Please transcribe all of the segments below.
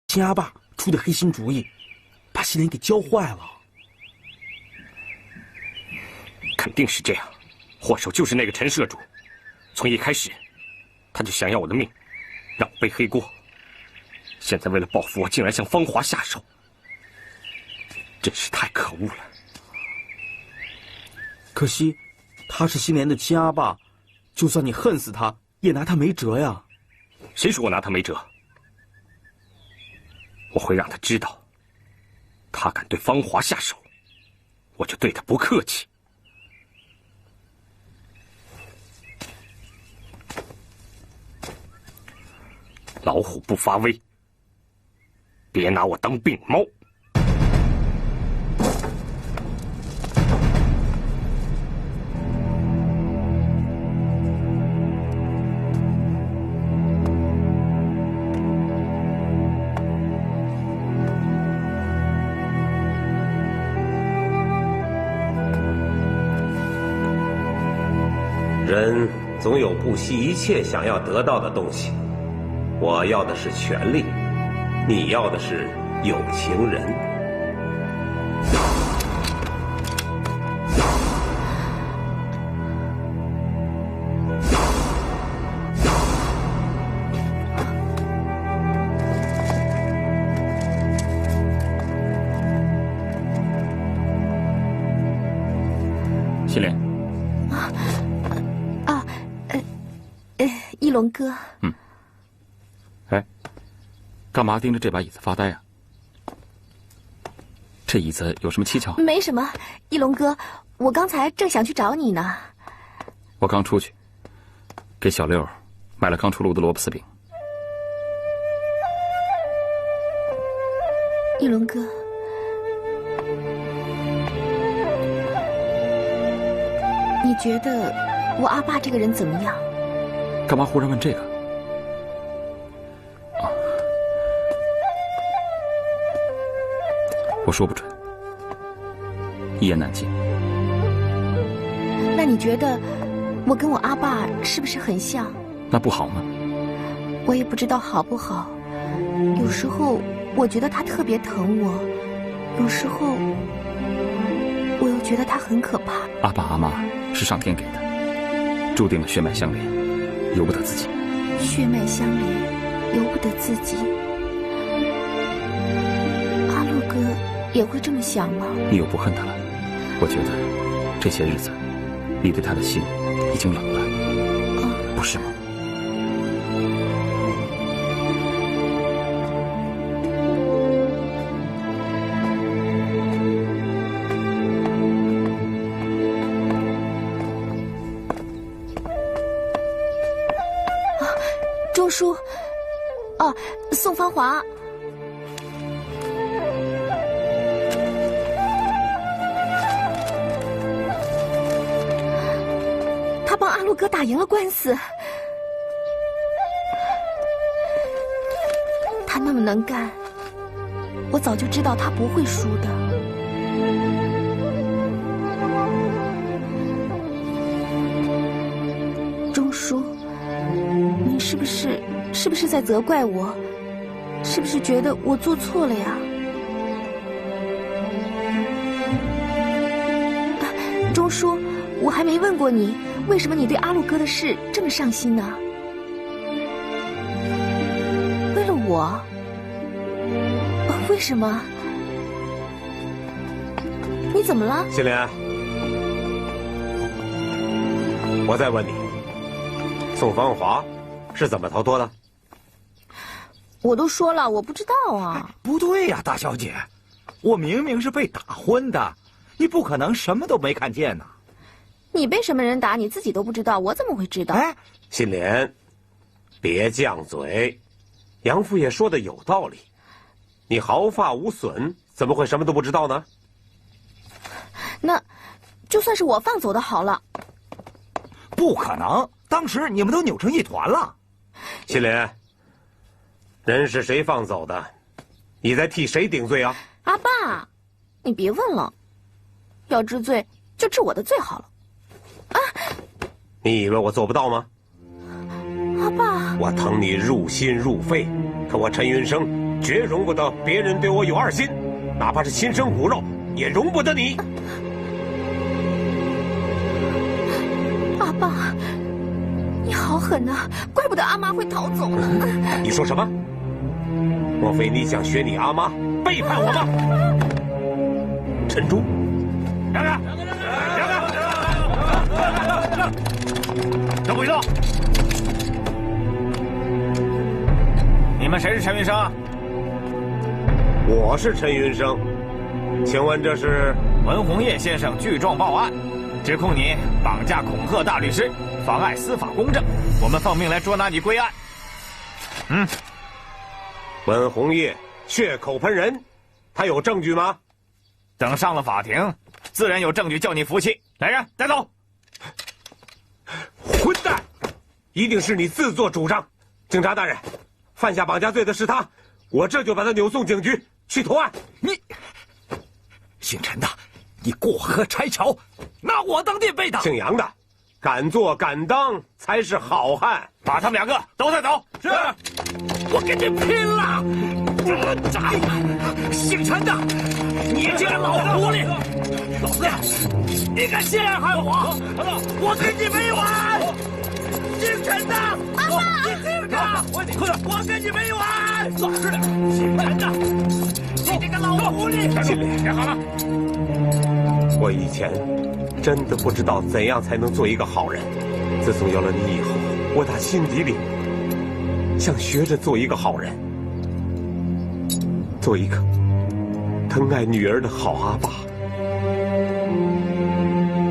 秦阿爸出的黑心主意，把新莲给教坏了。肯定是这样，祸首就是那个陈社主。从一开始，他就想要我的命，让我背黑锅。现在为了报复我，竟然向芳华下手，真是太可恶了。可惜，他是新莲的亲阿爸，就算你恨死他，也拿他没辙呀。谁说我拿他没辙？我会让他知道，他敢对芳华下手，我就对他不客气。老虎不发威，别拿我当病猫。人总有不惜一切想要得到的东西。我要的是权力，你要的是有情人。新莲。一龙哥。哎，干嘛盯着这把椅子发呆啊？这椅子有什么蹊跷？没什么，一龙哥，我刚才正想去找你呢。我刚出去，给小六买了刚出炉的萝卜丝饼。一龙哥，你觉得我阿爸这个人怎么样？干嘛忽然问这个？我说不准，一言难尽。那你觉得我跟我阿爸是不是很像？那不好吗？我也不知道好不好。有时候我觉得他特别疼我，有时候我又觉得他很可怕。阿爸阿妈是上天给的，注定了血脉相连，由不得自己。血脉相连，由不得自己。阿禄哥也会这么想吗？你又不恨他了，我觉得这些日子你对他的心已经冷了，不是吗？钟叔，宋芳华。他帮阿禄哥打赢了官司，他那么能干，我早就知道他不会输的。钟叔，你是不是在责怪我？是不是觉得我做错了呀？钟叔，我还没问过你，为什么你对阿禄哥的事这么上心呢？为了我？为什么？你怎么了？新莲，我再问你，宋芳华是怎么逃脱的？我都说了，我不知道啊。不对呀，大小姐，我明明是被打昏的，你不可能什么都没看见呢。你被什么人打，你自己都不知道，我怎么会知道？哎，新莲，别犟嘴，杨父也说的有道理。你毫发无损，怎么会什么都不知道呢？那，就算是我放走的好了。不可能，当时你们都扭成一团了。新莲，人是谁放走的？你在替谁顶罪啊？阿爸，你别问了，要治罪就治我的罪好了。啊！你以为我做不到吗？阿爸，我疼你入心入肺，可我陈云生绝容不得别人对我有二心，哪怕是亲生骨肉，也容不得你。阿爸，你好狠啊！怪不得阿妈会逃走呢。你说什么？莫非你想学你阿妈背叛我吗？陈珠，让开！让开！都不许动！你们谁是陈云生？我是陈云生，请问这是？文宏业先生聚众报案，指控你绑架恐吓大律师，妨碍司法公正。我们奉命来捉拿你归案。文宏业血口喷人，他有证据吗？等上了法庭，自然有证据叫你服气。来人，带走！混蛋！一定是你自作主张。警察大人，犯下绑架罪的是他，我这就把他扭送警局去投案。你，姓陈的，你过河拆桥，拿我当垫背的。姓杨的，敢做敢当才是好汉。把他们两个都带走。是，我跟你拼了！姓陈的，你这个老狐狸，老子，你敢陷害我，我跟你没完！姓陈的，阿爸，你听着，我跟你没完！老实点，姓陈的，你这个老狐狸！别喊了。我以前真的不知道怎样才能做一个好人，自从有了你以后，我打心底里想学着做一个好人，做一个疼爱女儿的好阿爸。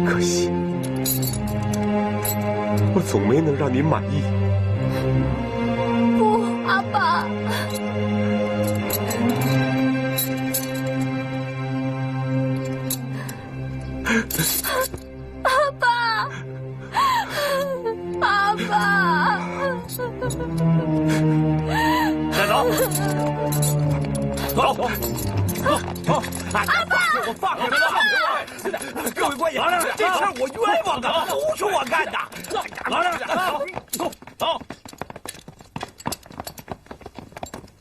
可惜，我总没能让你满意。不，阿爸。阿爸，阿爸，带走，走！阿爸，我放开他！各位官爷，这事儿我冤枉啊，都是我干的！走！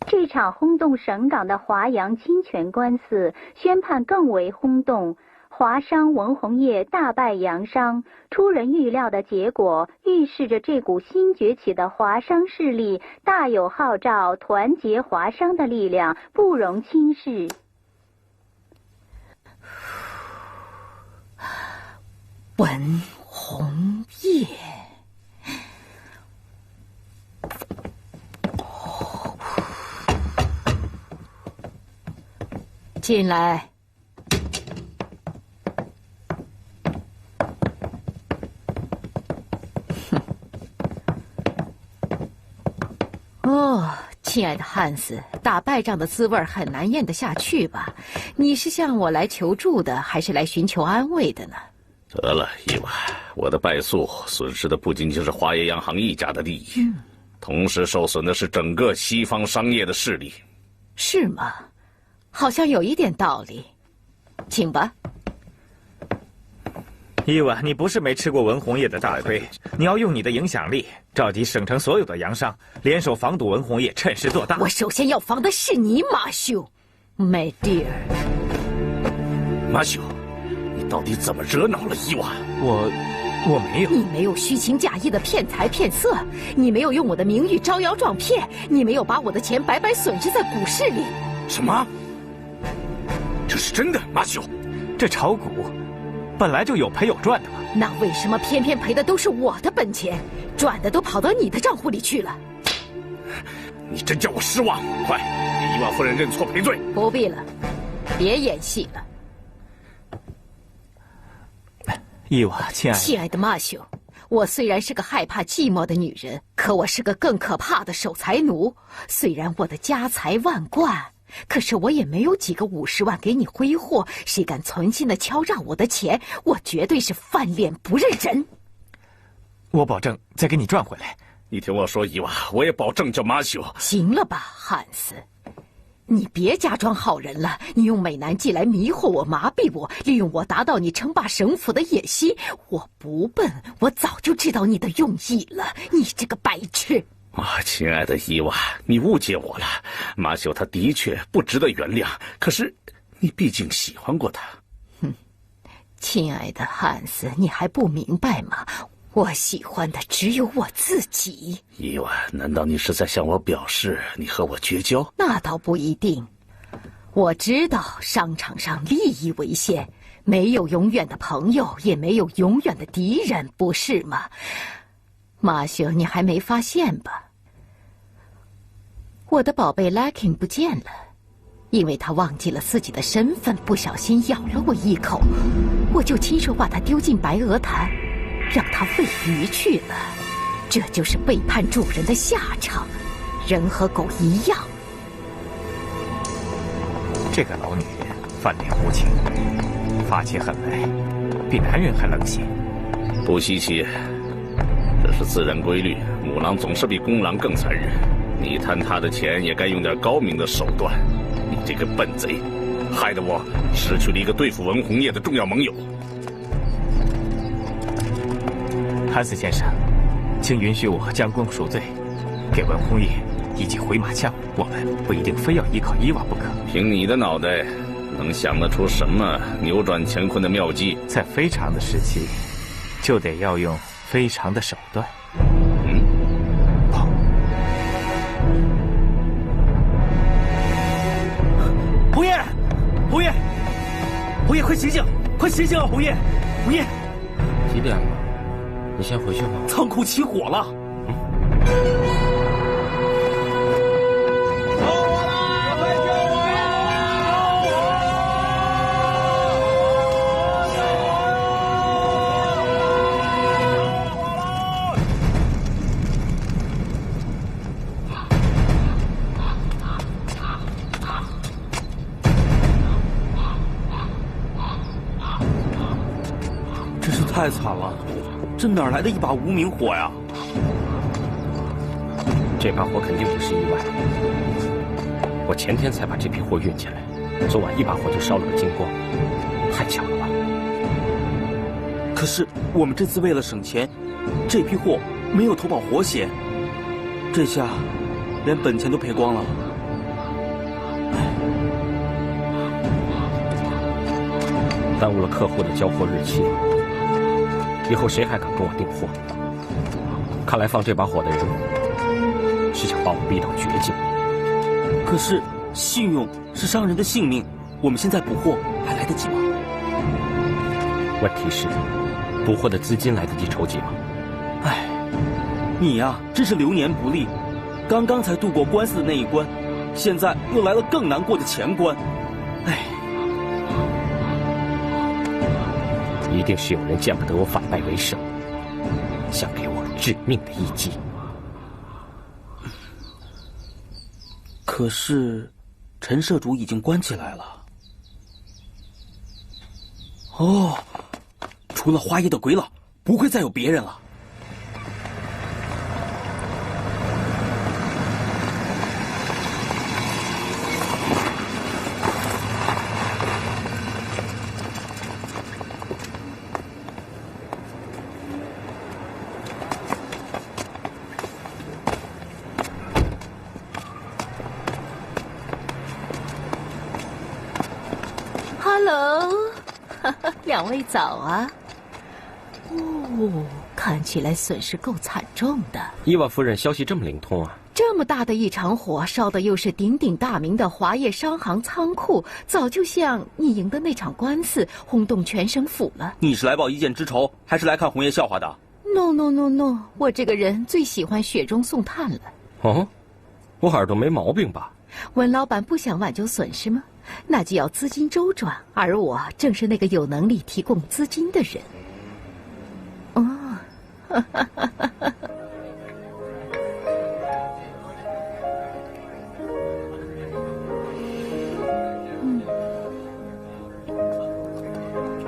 这场轰动省港的华阳侵权官司宣判更为轰动。华商文宏业大败洋商，出人预料的结果预示着这股新崛起的华商势力大有号召团结华商的力量，不容轻视。文宏业，进来。哦，亲爱的汉斯，打败仗的滋味很难咽得下去吧？你是向我来求助的，还是来寻求安慰的呢？得了，伊娃，我的败诉损失的不仅仅是华业洋行一家的利益，同时受损的是整个西方商业的势力。是吗？好像有一点道理。请吧。伊娃，你不是没吃过文宏业的大亏，你要用你的影响力召集省城所有的洋商，联手防堵文宏业趁势做大。我首先要防的是你，马修 ，My dear。马修，你到底怎么惹恼了伊娃？我没有。你没有虚情假意的骗财骗色，你没有用我的名誉招摇撞骗，你没有把我的钱白白损失在股市里。什么？这是真的，马修？这炒股本来就有赔有赚的嘛。那为什么偏偏赔的都是我的本钱，赚的都跑到你的账户里去了？你真叫我失望！快，给伊娃夫人认错赔罪。不必了，别演戏了。伊娃，亲爱的，亲爱的马修，我虽然是个害怕寂寞的女人，可我是个更可怕的守财奴。虽然我的家财万贯，可是我也没有几个50万给你挥霍。谁敢存心的敲诈我的钱，我绝对是翻脸不认人。我保证再给你赚回来。你听我说，伊娃，我也保证叫马修。行了吧，汉斯，你别假装好人了。你用美男计来迷惑我、麻痹我，利用我达到你称霸省府的野心。我不笨，我早就知道你的用意了。你这个白痴！啊，亲爱的伊娃，你误解我了。马修他的确不值得原谅，可是你毕竟喜欢过他。亲爱的汉斯，你还不明白吗？我喜欢的只有我自己。伊娃，难道你是在向我表示你和我绝交？那倒不一定。我知道商场上利益为先，没有永远的朋友，也没有永远的敌人，不是吗？马修，你还没发现吧？我的宝贝 Larkin 不见了，因为他忘记了自己的身份，不小心咬了我一口，我就亲手把他丢进白鹅潭，让他喂鱼去了。这就是背叛主人的下场，人和狗一样。这个老女人翻脸无情，发起狠来比男人还冷血。不稀奇，这是自然规律，母狼总是比公狼更残忍。你贪他的钱也该用点高明的手段。你这个笨贼，害得我失去了一个对付文红叶的重要盟友。汉斯先生，请允许我将功赎罪，给文红叶一记回马枪。我们不一定非要依靠伊娃不可。凭你的脑袋，能想得出什么扭转乾坤的妙计？在非常的时期，就得要用非常的手段。红叶，红叶，红叶，快醒醒，快醒醒啊！红叶，红叶，几点了？你先回去吧。仓库起火了。太惨了，这哪来的一把无名火呀？这把火肯定不是意外。我前天才把这批货运进来，昨晚一把火就烧了个精光，太巧了吧？可是我们这次为了省钱，这批货没有投保火险，这下连本钱都赔光了。耽误了客户的交货日期。以后谁还敢跟我订货？看来放这把火的人是想把我逼到绝境。可是信用是商人的性命，我们现在补货还来得及吗？问题是，补货的资金来得及筹集吗？唉，你呀，真是流年不利，刚刚才度过官司的那一关，现在又来了更难过的前关。唉。一定是有人见不得我反败为胜，想给我致命的一击。可是，陈社主已经关起来了。哦，除了花叶的鬼佬，不会再有别人了。Hello， 两位早啊。哦，看起来损失够惨重的。伊娃夫人消息这么灵通啊！这么大的一场火，烧的又是鼎鼎大名的华业商行仓库，早就像你赢的那场官司，轰动全省府了。你是来报一箭之仇，还是来看红叶笑话的 ？No， 我这个人最喜欢雪中送炭了。哦，我耳朵没毛病吧？文老板不想挽救损失吗？那就要资金周转，而我正是那个有能力提供资金的人。哦，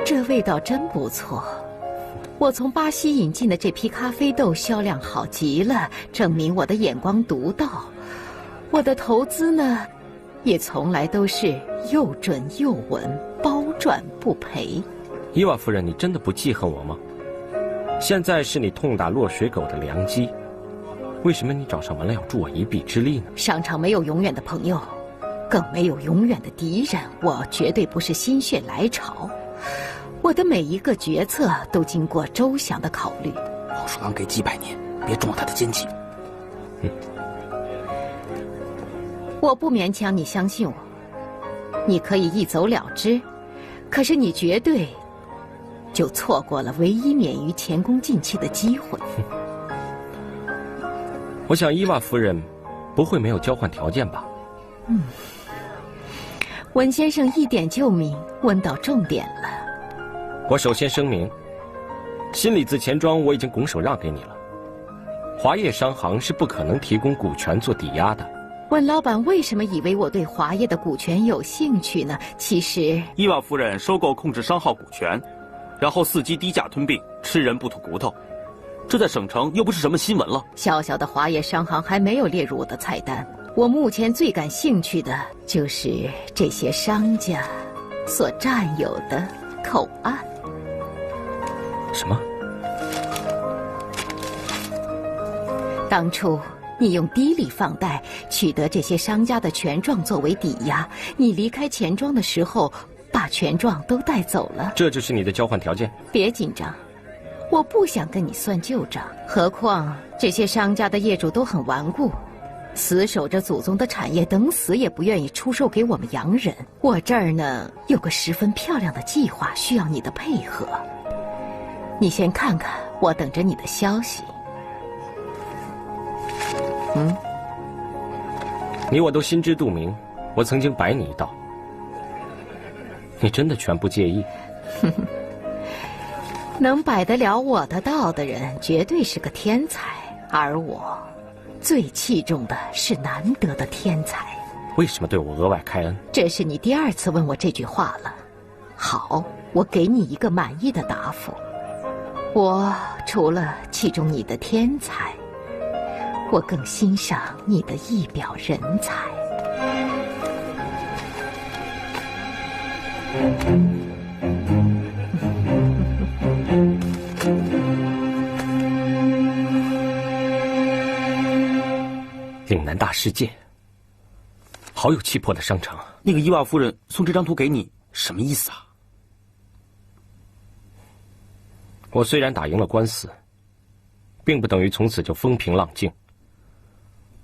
这味道真不错。我从巴西引进的这批咖啡豆销量好极了，证明我的眼光独到。我的投资呢，也从来都是又准又稳，包赚不赔。伊娃夫人，你真的不记恨我吗？现在是你痛打落水狗的良机，为什么你找上门来要助我一臂之力呢？商场没有永远的朋友，更没有永远的敌人。我绝对不是心血来潮，我的每一个决策都经过周详的考虑。黄鼠狼给几百年，别中了他的奸计。我不勉强你相信我，你可以一走了之，可是你绝对就错过了唯一免于前功尽弃的机会。我想伊娃夫人不会没有交换条件吧？温先生一点就明，问到重点了。我首先声明，新里子钱庄我已经拱手让给你了，华业商行是不可能提供股权做抵押的。温老板为什么以为我对华业的股权有兴趣呢？其实，伊娃夫人收购控制商号股权，然后伺机低价吞并，吃人不吐骨头，这在省城又不是什么新闻了。小小的华业商行还没有列入我的菜单。我目前最感兴趣的就是这些商家所占有的口岸。什么？当初你用低利放贷取得这些商家的权状作为抵押，你离开钱庄的时候把权状都带走了。这就是你的交换条件？别紧张，我不想跟你算旧账。何况这些商家的业主都很顽固，死守着祖宗的产业，等死也不愿意出售给我们洋人。我这儿呢有个十分漂亮的计划，需要你的配合。你先看看，我等着你的消息。你我都心知肚明，我曾经摆你一道，你真的全不介意？能摆得了我的道的人，绝对是个天才，而我最器重的是难得的天才。为什么对我额外开恩？这是你第二次问我这句话了。好，我给你一个满意的答复。我除了器重你的天才，我更欣赏你的一表人才。岭南大世界，好有气魄的商城。那个伊娃夫人送这张图给你，什么意思啊？我虽然打赢了官司，并不等于从此就风平浪静。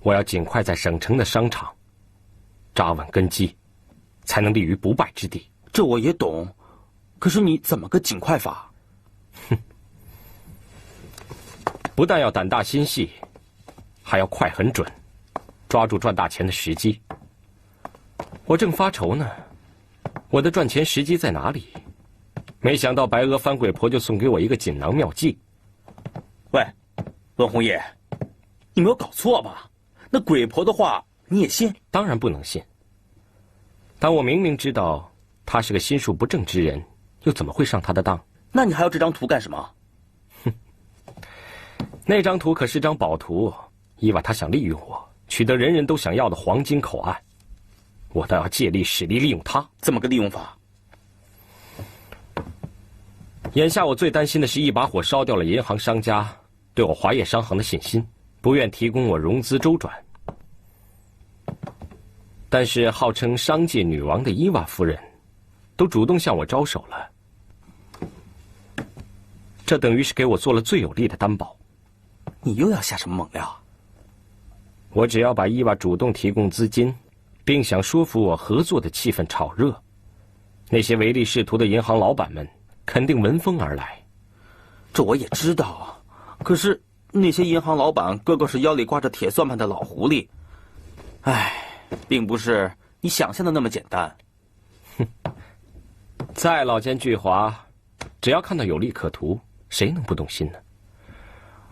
我要尽快在省城的商场扎稳根基，才能立于不败之地。这我也懂，可是你怎么个尽快法？不但要胆大心细，还要快很准，抓住赚大钱的时机。我正发愁呢，我的赚钱时机在哪里？没想到白鹅翻鬼婆就送给我一个锦囊妙计。喂，文红叶，你没有搞错吧？那鬼婆的话你也信？当然不能信。但我明明知道他是个心术不正之人，又怎么会上他的当？那你还要这张图干什么？那张图可是张宝图，伊娃他想利用我，取得人人都想要的黄金口岸，我倒要借力使力利用他。怎么个利用法？眼下我最担心的是一把火烧掉了银行商家对我华业商行的信心，不愿提供我融资周转。但是号称商界女王的伊娃夫人都主动向我招手了，这等于是给我做了最有力的担保。你又要下什么猛料？我只要把伊娃主动提供资金，并想说服我合作的气氛炒热，那些唯利是图的银行老板们肯定闻风而来。这我也知道啊，可是那些银行老板个个是腰里挂着铁算盘的老狐狸，唉，并不是你想象的那么简单。哼，再老奸巨猾，只要看到有利可图，谁能不动心呢？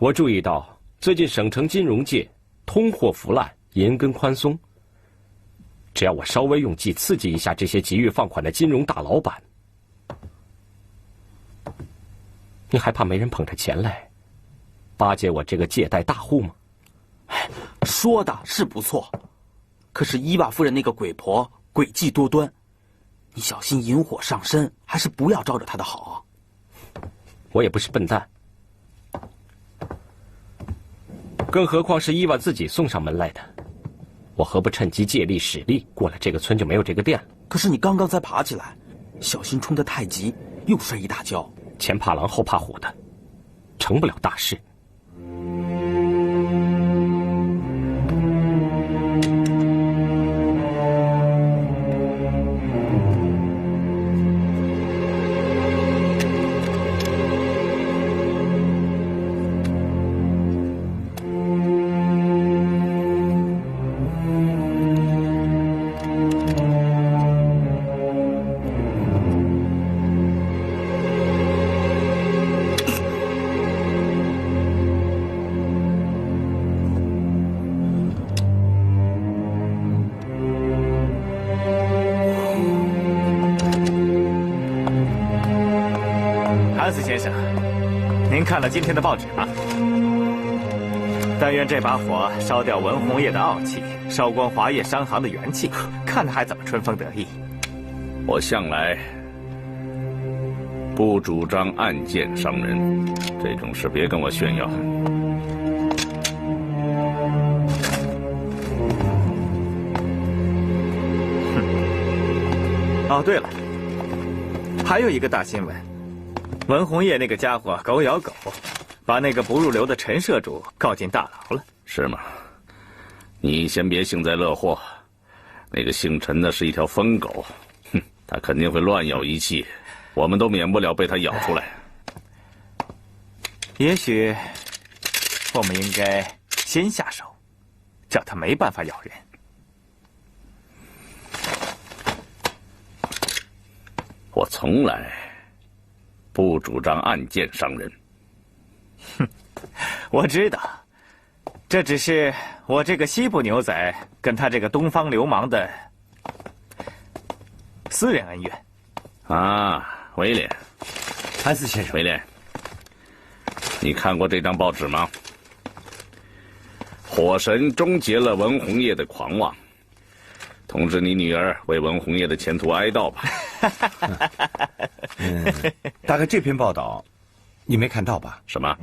我注意到最近省城金融界通货腐烂，银根宽松，只要我稍微用计刺激一下这些急于放款的金融大老板，你还怕没人捧着钱来巴结我这个借贷大户吗？说的是不错，可是伊娃夫人那个鬼婆诡计多端，你小心引火上身，还是不要招惹她的好。我也不是笨蛋，更何况是伊娃自己送上门来的。我何不趁机借力使力，过了这个村就没有这个店了。可是你刚刚才爬起来，小心冲得太急，又摔一大跤。前怕狼后怕虎的，成不了大事。韩斯先生，您看了今天的报纸吗？但愿这把火烧掉文红叶的傲气，烧光华业商行的元气，看他还怎么春风得意。我向来不主张暗箭伤人，这种事别跟我炫耀。哦，对了，还有一个大新闻。文红叶那个家伙狗咬狗，把那个不入流的陈社主告进大牢了。是吗？你先别幸灾乐祸，那个姓陈的是一条疯狗，哼，他肯定会乱咬一气，我们都免不了被他咬出来。也许我们应该先下手，叫他没办法咬人。我从来不主张暗箭伤人。哼，我知道，这只是我这个西部牛仔跟他这个东方流氓的私人恩怨。啊，威廉，韩斯先生，威廉，你看过这张报纸吗？火神终结了文红叶的狂妄，通知你女儿为文红叶的前途哀悼吧。大概这篇报道你没看到吧？什么？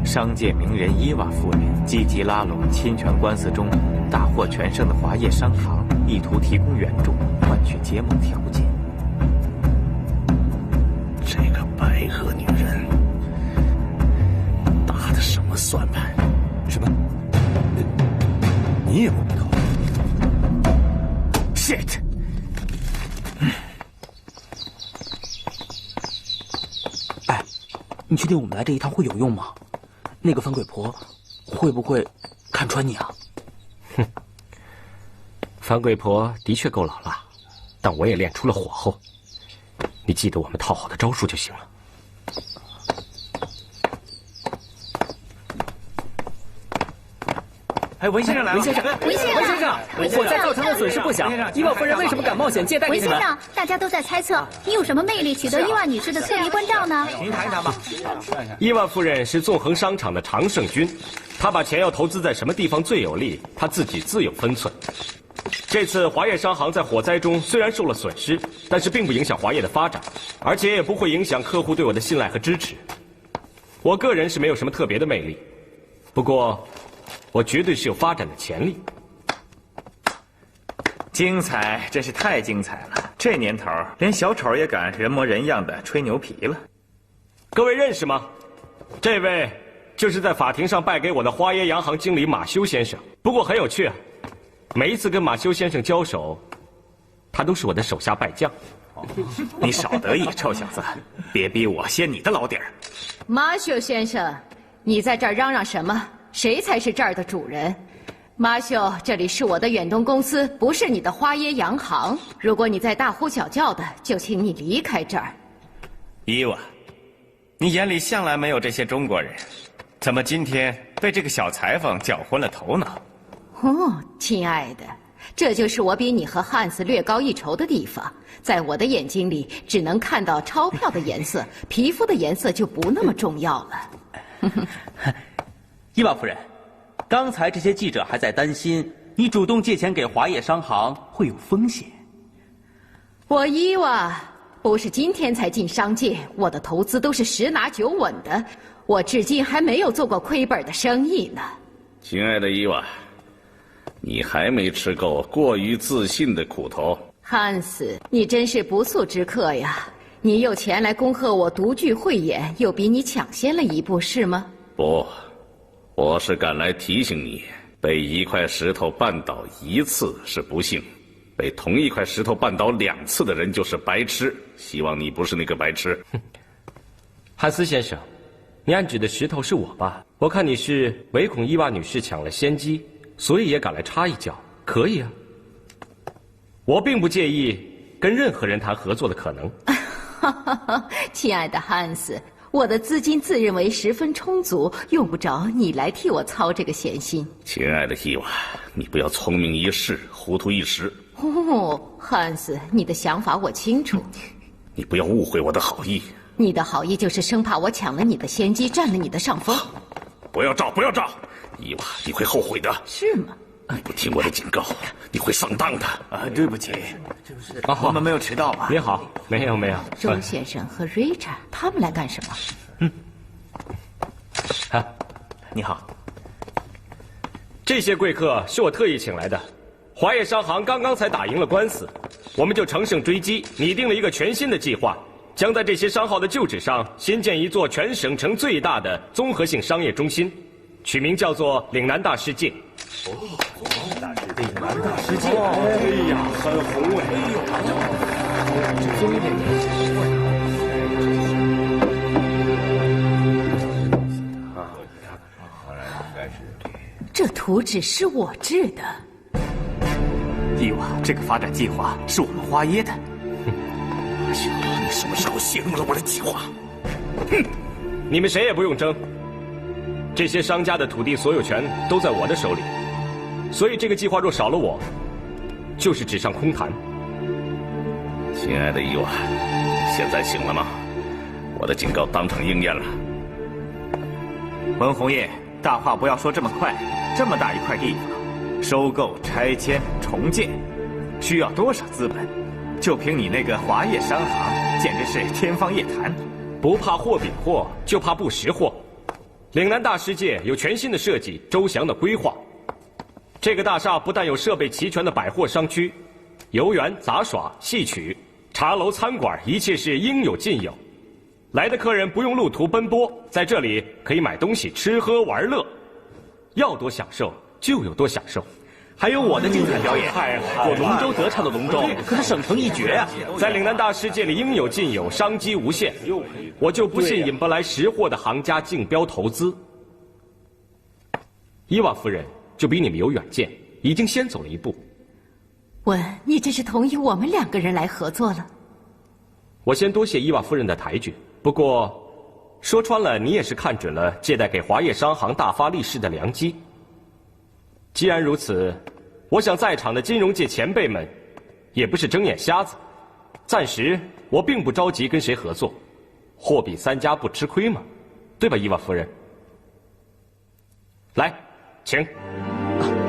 商界名人伊娃夫人积极拉拢侵权官司中大获全胜的华业商行，意图提供援助，换取结盟条件。这个白鹤女人打的什么算盘？什么？你也摸不透 ？Shit！ 哎，你确定我们来这一趟会有用吗？那个番鬼婆会不会看穿你啊？哼，番鬼婆的确够老辣，但我也练出了火候。你记得我们套好的招数就行了。哎，文先生来了！文先生，火灾造成的损失不小，伊娃夫人为什么敢冒险借贷给你们？文先生，大家都在猜测你有什么魅力取得伊娃女士的侧离关照呢？您谈一谈吧。伊娃夫人是纵横商场的常胜军，她把钱要投资在什么地方最有利，她自己自有分寸。这次华业商行在火灾中虽然受了损失，但是并不影响华业的发展，而且也不会影响客户对我的信赖和支持。我个人是没有什么特别的魅力，不过我绝对是有发展的潜力。精彩，真是太精彩了！这年头，连小丑也敢人模人样的吹牛皮了。各位认识吗？这位就是在法庭上败给我的花椰洋行经理马修先生。不过很有趣啊，每一次跟马修先生交手，他都是我的手下败将。你少得意，臭小子！别逼我掀你的老底儿。马修先生，你在这儿嚷嚷什么？谁才是这儿的主人？马修，这里是我的远东公司，不是你的花椰洋行。如果你再大呼小叫的，就请你离开这儿。伊娃，你眼里向来没有这些中国人，怎么今天被这个小裁缝搅昏了头脑？哦，亲爱的，这就是我比你和汉斯略高一筹的地方。在我的眼睛里，只能看到钞票的颜色，皮肤的颜色就不那么重要了。伊娃夫人，刚才这些记者还在担心你主动借钱给华业商行会有风险。我伊娃不是今天才进商界，我的投资都是十拿九稳的。我至今还没有做过亏本的生意呢。亲爱的伊娃，你还没吃够过于自信的苦头。汉斯，你真是不速之客呀！你有钱来恭贺我独具慧眼，又比你抢先了一步，是吗？不，我是赶来提醒你，被一块石头绊倒一次是不幸，被同一块石头绊倒2次的人就是白痴。希望你不是那个白痴。汉斯先生，你暗指的石头是我吧？我看你是唯恐伊娃女士抢了先机，所以也赶来插一脚，可以啊。我并不介意跟任何人谈合作的可能。亲爱的汉斯，我的资金自认为十分充足，用不着你来替我操这个闲心。亲爱的伊娃，你不要聪明一世，糊涂一时。哦，汉斯，你的想法我清楚。你不要误会我的好意。你的好意就是生怕我抢了你的先机，占了你的上风。不要照，不要照，伊娃，你会后悔的。是吗？你不听我的警告，你会上当的。对不起，我们没有迟到吧？你好，没有。周先生和 Richard 他们来干什么？你好。这些贵客是我特意请来的。华业商行刚刚才打赢了官司，我们就乘胜追击，拟定了一个全新的计划，将在这些商号的旧址上新建一座全省城最大的综合性商业中心，取名叫做岭南大世界。岭南大世界，哎呀，很宏伟。这图纸是我制的。伊娃，这个发展计划是我们花耶的。你什么时候泄露了我的计划？哼！你们谁也不用争，这些商家的土地所有权都在我的手里，所以这个计划若少了我，就是纸上空谈。亲爱的伊娃，现在醒了吗？我的警告当场应验了。文红叶，大话不要说这么快，这么大一块地方，收购、拆迁、重建，需要多少资本？就凭你那个华业商行，简直是天方夜谭。不怕货比货，就怕不识货。岭南大世界有全新的设计，周详的规划。这个大厦不但有设备齐全的百货商区，游园、杂耍、戏曲、茶楼、餐馆，一切是应有尽有。来的客人不用路途奔波，在这里可以买东西、吃喝玩乐，要多享受就有多享受。还有我的精彩表演，我龙舟得唱的龙舟可是省城一绝啊！在岭南大世界里应有尽有，商机无限。我就不信引不来识货的行家竞标投资。伊娃夫人就比你们有远见，已经先走了一步。文，你这是同意我们2个人来合作了？我先多谢伊娃夫人的抬举，不过说穿了，你也是看准了借贷给华业商行大发利市的良机。既然如此，我想在场的金融界前辈们也不是睁眼瞎子，暂时我并不着急跟谁合作，货比三家不吃亏嘛，对吧，伊娃夫人？来，请。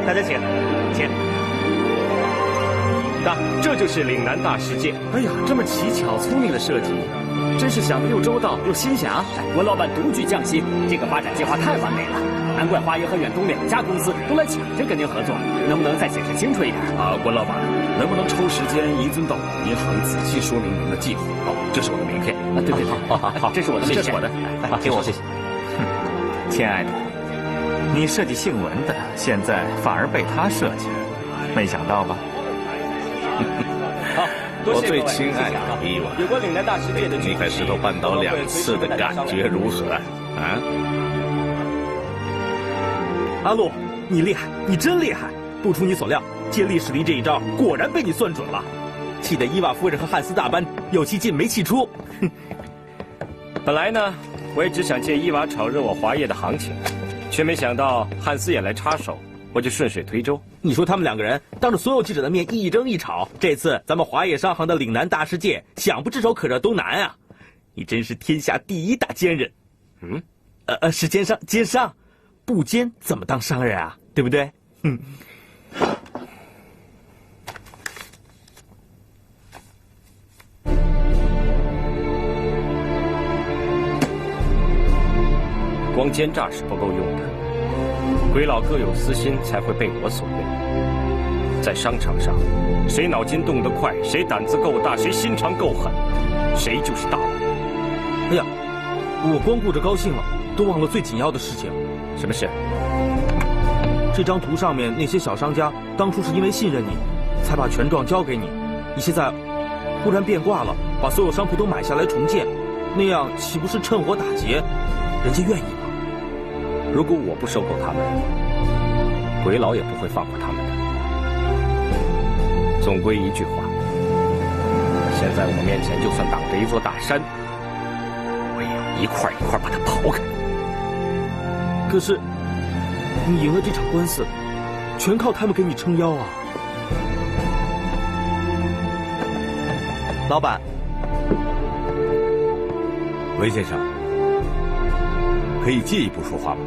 大家请，请。这就是岭南大世界。哎呀，这么奇巧聪明的设计，真是想得又周到又心详。文老板独具匠心，这个发展计划太完美了，难怪华业和远东2家公司都来抢着跟您合作。能不能再解释清楚一点？文老板，能不能抽时间移尊到银行仔细说明您的计划？这是我的名片。对，好，这是我的，这是我的，来，给我，谢谢。亲爱的，你设计姓文的，现在反而被他设计了，没想到吧？好，我最亲爱的伊娃，有关岭南大世界的那块石头绊倒2次的感觉如何啊？阿路，你厉害，你真厉害！不出你所料，借力使力这一招果然被你算准了，气得伊娃夫人和汉斯大班有气进没气出。本来呢，我也只想借伊娃炒热我华业的行情，却没想到汉斯也来插手，我就顺水推舟。你说他们2个人当着所有记者的面一争一吵，这次咱们华业商行的岭南大世界想不炙手可热都难啊！你真是天下第一大奸人。是奸商，不奸怎么当商人啊？对不对？光奸诈是不够用的，鬼佬各有私心，才会被我所用。在商场上，谁脑筋动得快，谁胆子够大，谁心肠够狠，谁就是大佬。哎呀，我光顾着高兴了，都忘了最紧要的事情。什么事？这张图上面那些小商家，当初是因为信任你，才把权状交给你。你现在忽然变卦了，把所有商铺都买下来重建，那样岂不是趁火打劫？人家愿意吗？如果我不收购他们，鬼佬也不会放过他们的。总归一句话，现在我面前就算挡着一座大山，我也要一块一块把它刨开。可是，你赢了这场官司，全靠他们给你撑腰啊！老板，韦先生，可以进一步说话吗？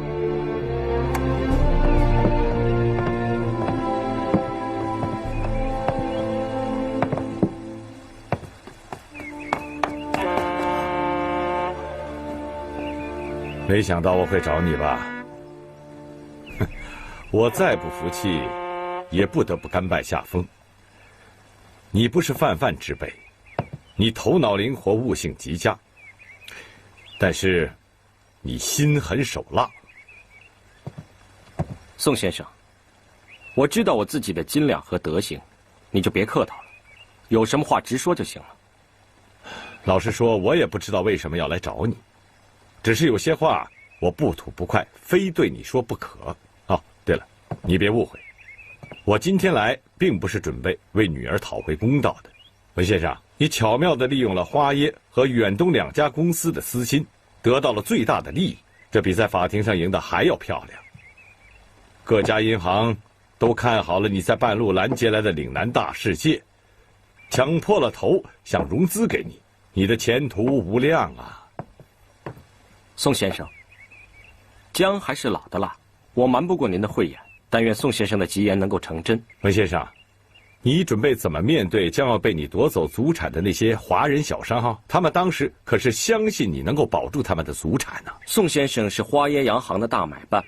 没想到我会找你吧？我再不服气，也不得不甘拜下风。你不是泛泛之辈，你头脑灵活，悟性极佳，但是你心狠手辣。宋先生，我知道我自己的斤两和德行，你就别客套了，有什么话直说就行了。老实说，我也不知道为什么要来找你，只是有些话我不吐不快，非对你说不可。哦，对了，你别误会，我今天来并不是准备为女儿讨回公道的。文先生，你巧妙地利用了花耶和远东两家公司的私心，得到了最大的利益，这比在法庭上赢得还要漂亮。各家银行都看好了你在半路拦截来的岭南大世界，抢破了头想融资给你，你的前途无量啊。宋先生，姜还是老的辣，我瞒不过您的慧眼，但愿宋先生的吉言能够成真。文先生，你准备怎么面对将要被你夺走祖产的那些华人小商号？他们当时可是相信你能够保住他们的祖产呢。宋先生是花耶洋行的大买办，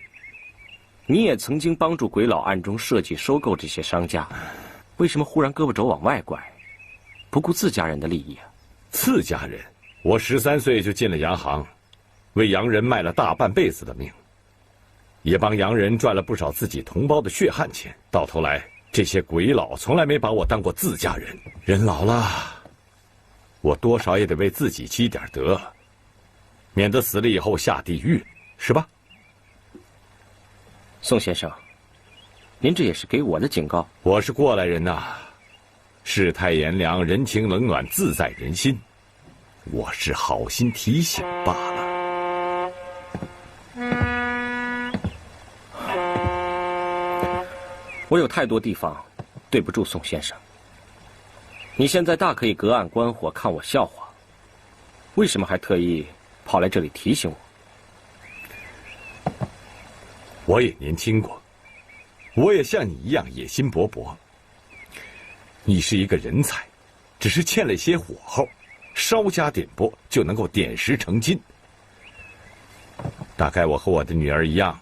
你也曾经帮助鬼佬暗中设计收购这些商家，为什么忽然胳膊肘往外拐，不顾自家人的利益啊？自家人？我13岁就进了洋行，为洋人卖了大半辈子的命，也帮洋人赚了不少自己同胞的血汗钱。到头来，这些鬼佬从来没把我当过自家人。人老了，我多少也得为自己积点德，免得死了以后下地狱，是吧？宋先生，您这也是给我的警告。我是过来人呐，世态炎凉，人情冷暖自在人心，我是好心提醒罢了。我有太多地方对不住宋先生，你现在大可以隔岸观火，看我笑话，为什么还特意跑来这里提醒我？我也年轻过，我也像你一样野心勃勃。你是一个人才，只是欠了一些火候，稍加点拨就能够点石成金。大概我和我的女儿一样，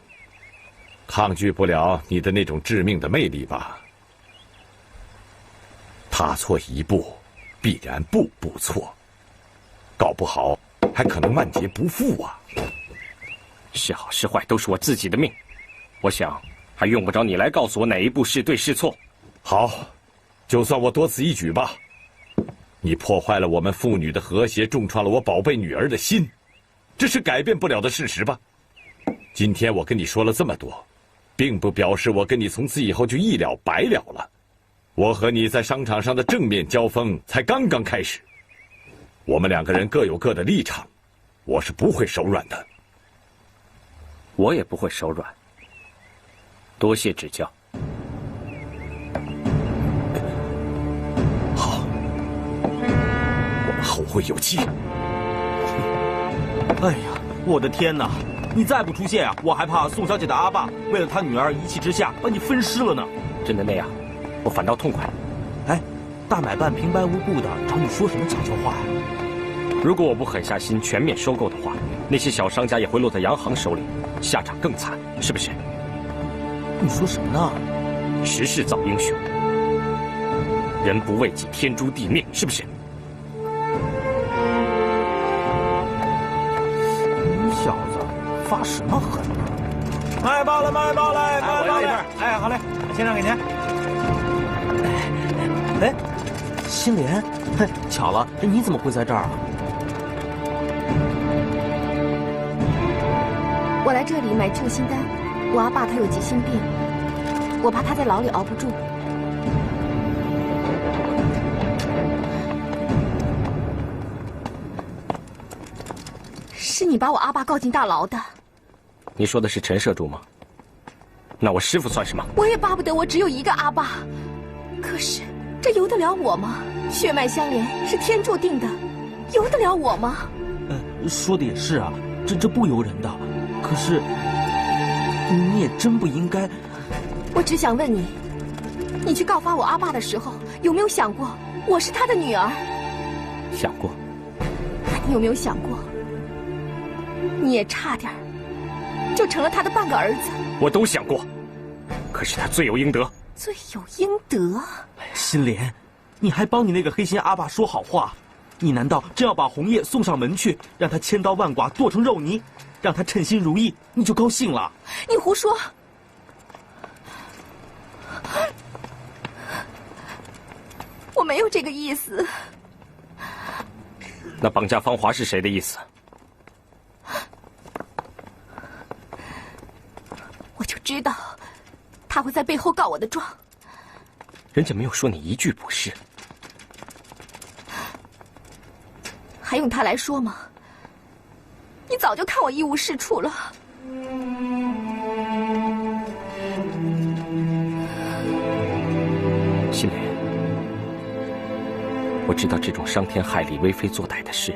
抗拒不了你的那种致命的魅力吧。踏错一步，必然步步错，搞不好还可能万劫不复啊。是好是坏都是我自己的命，我想还用不着你来告诉我哪一步是对是错。好，就算我多此一举吧。你破坏了我们父女的和谐，重创了我宝贝女儿的心，这是改变不了的事实吧。今天我跟你说了这么多，并不表示我跟你从此以后就一了百了了。我和你在商场上的正面交锋才刚刚开始，我们两个人各有各的立场，我是不会手软的。我也不会手软，多谢指教。好，我们后会有期。哎呀，我的天哪！你再不出现啊，我还怕宋小姐的阿爸为了他女儿一气之下把你分尸了呢。真的那样，我反倒痛快。哎，大买办平白无故的找你说什么悄悄话呀？如果我不狠下心全面收购的话，那些小商家也会落在洋行手里，下场更惨，是不是？你说什么呢？时势造英雄，人不为己，天诛地灭，是不是？你小子发什么狠呢？卖报了，卖报了，卖报了！哎，好嘞，先生给您。哎，心莲，嘿，巧了，你怎么会在这儿啊？我来这里买救心丹，我阿爸他有急性病，我怕他在牢里熬不住。是你把我阿爸告进大牢的。你说的是陈社主吗？那我师父算什么？我也巴不得我只有一个阿爸，可是这由得了我吗？血脉相连是天注定的，由得了我吗？说的也是啊，这不由人的。可是你也真不应该。我只想问你，你去告发我阿爸的时候，有没有想过我是他的女儿？想过。那你有没有想过，你也差点就成了他的半个儿子？我都想过，可是他罪有应得。罪有应得？心莲，你还帮你那个黑心阿爸说好话，你难道真要把红叶送上门去，让他千刀万剐剁成肉泥，让他称心如意，你就高兴了？你胡说！我没有这个意思。那绑架芳华是谁的意思？我就知道他会在背后告我的状。人家没有说你一句不是，还用他来说吗？你早就看我一无是处了。心莲，我知道这种伤天害理、为非作歹的事，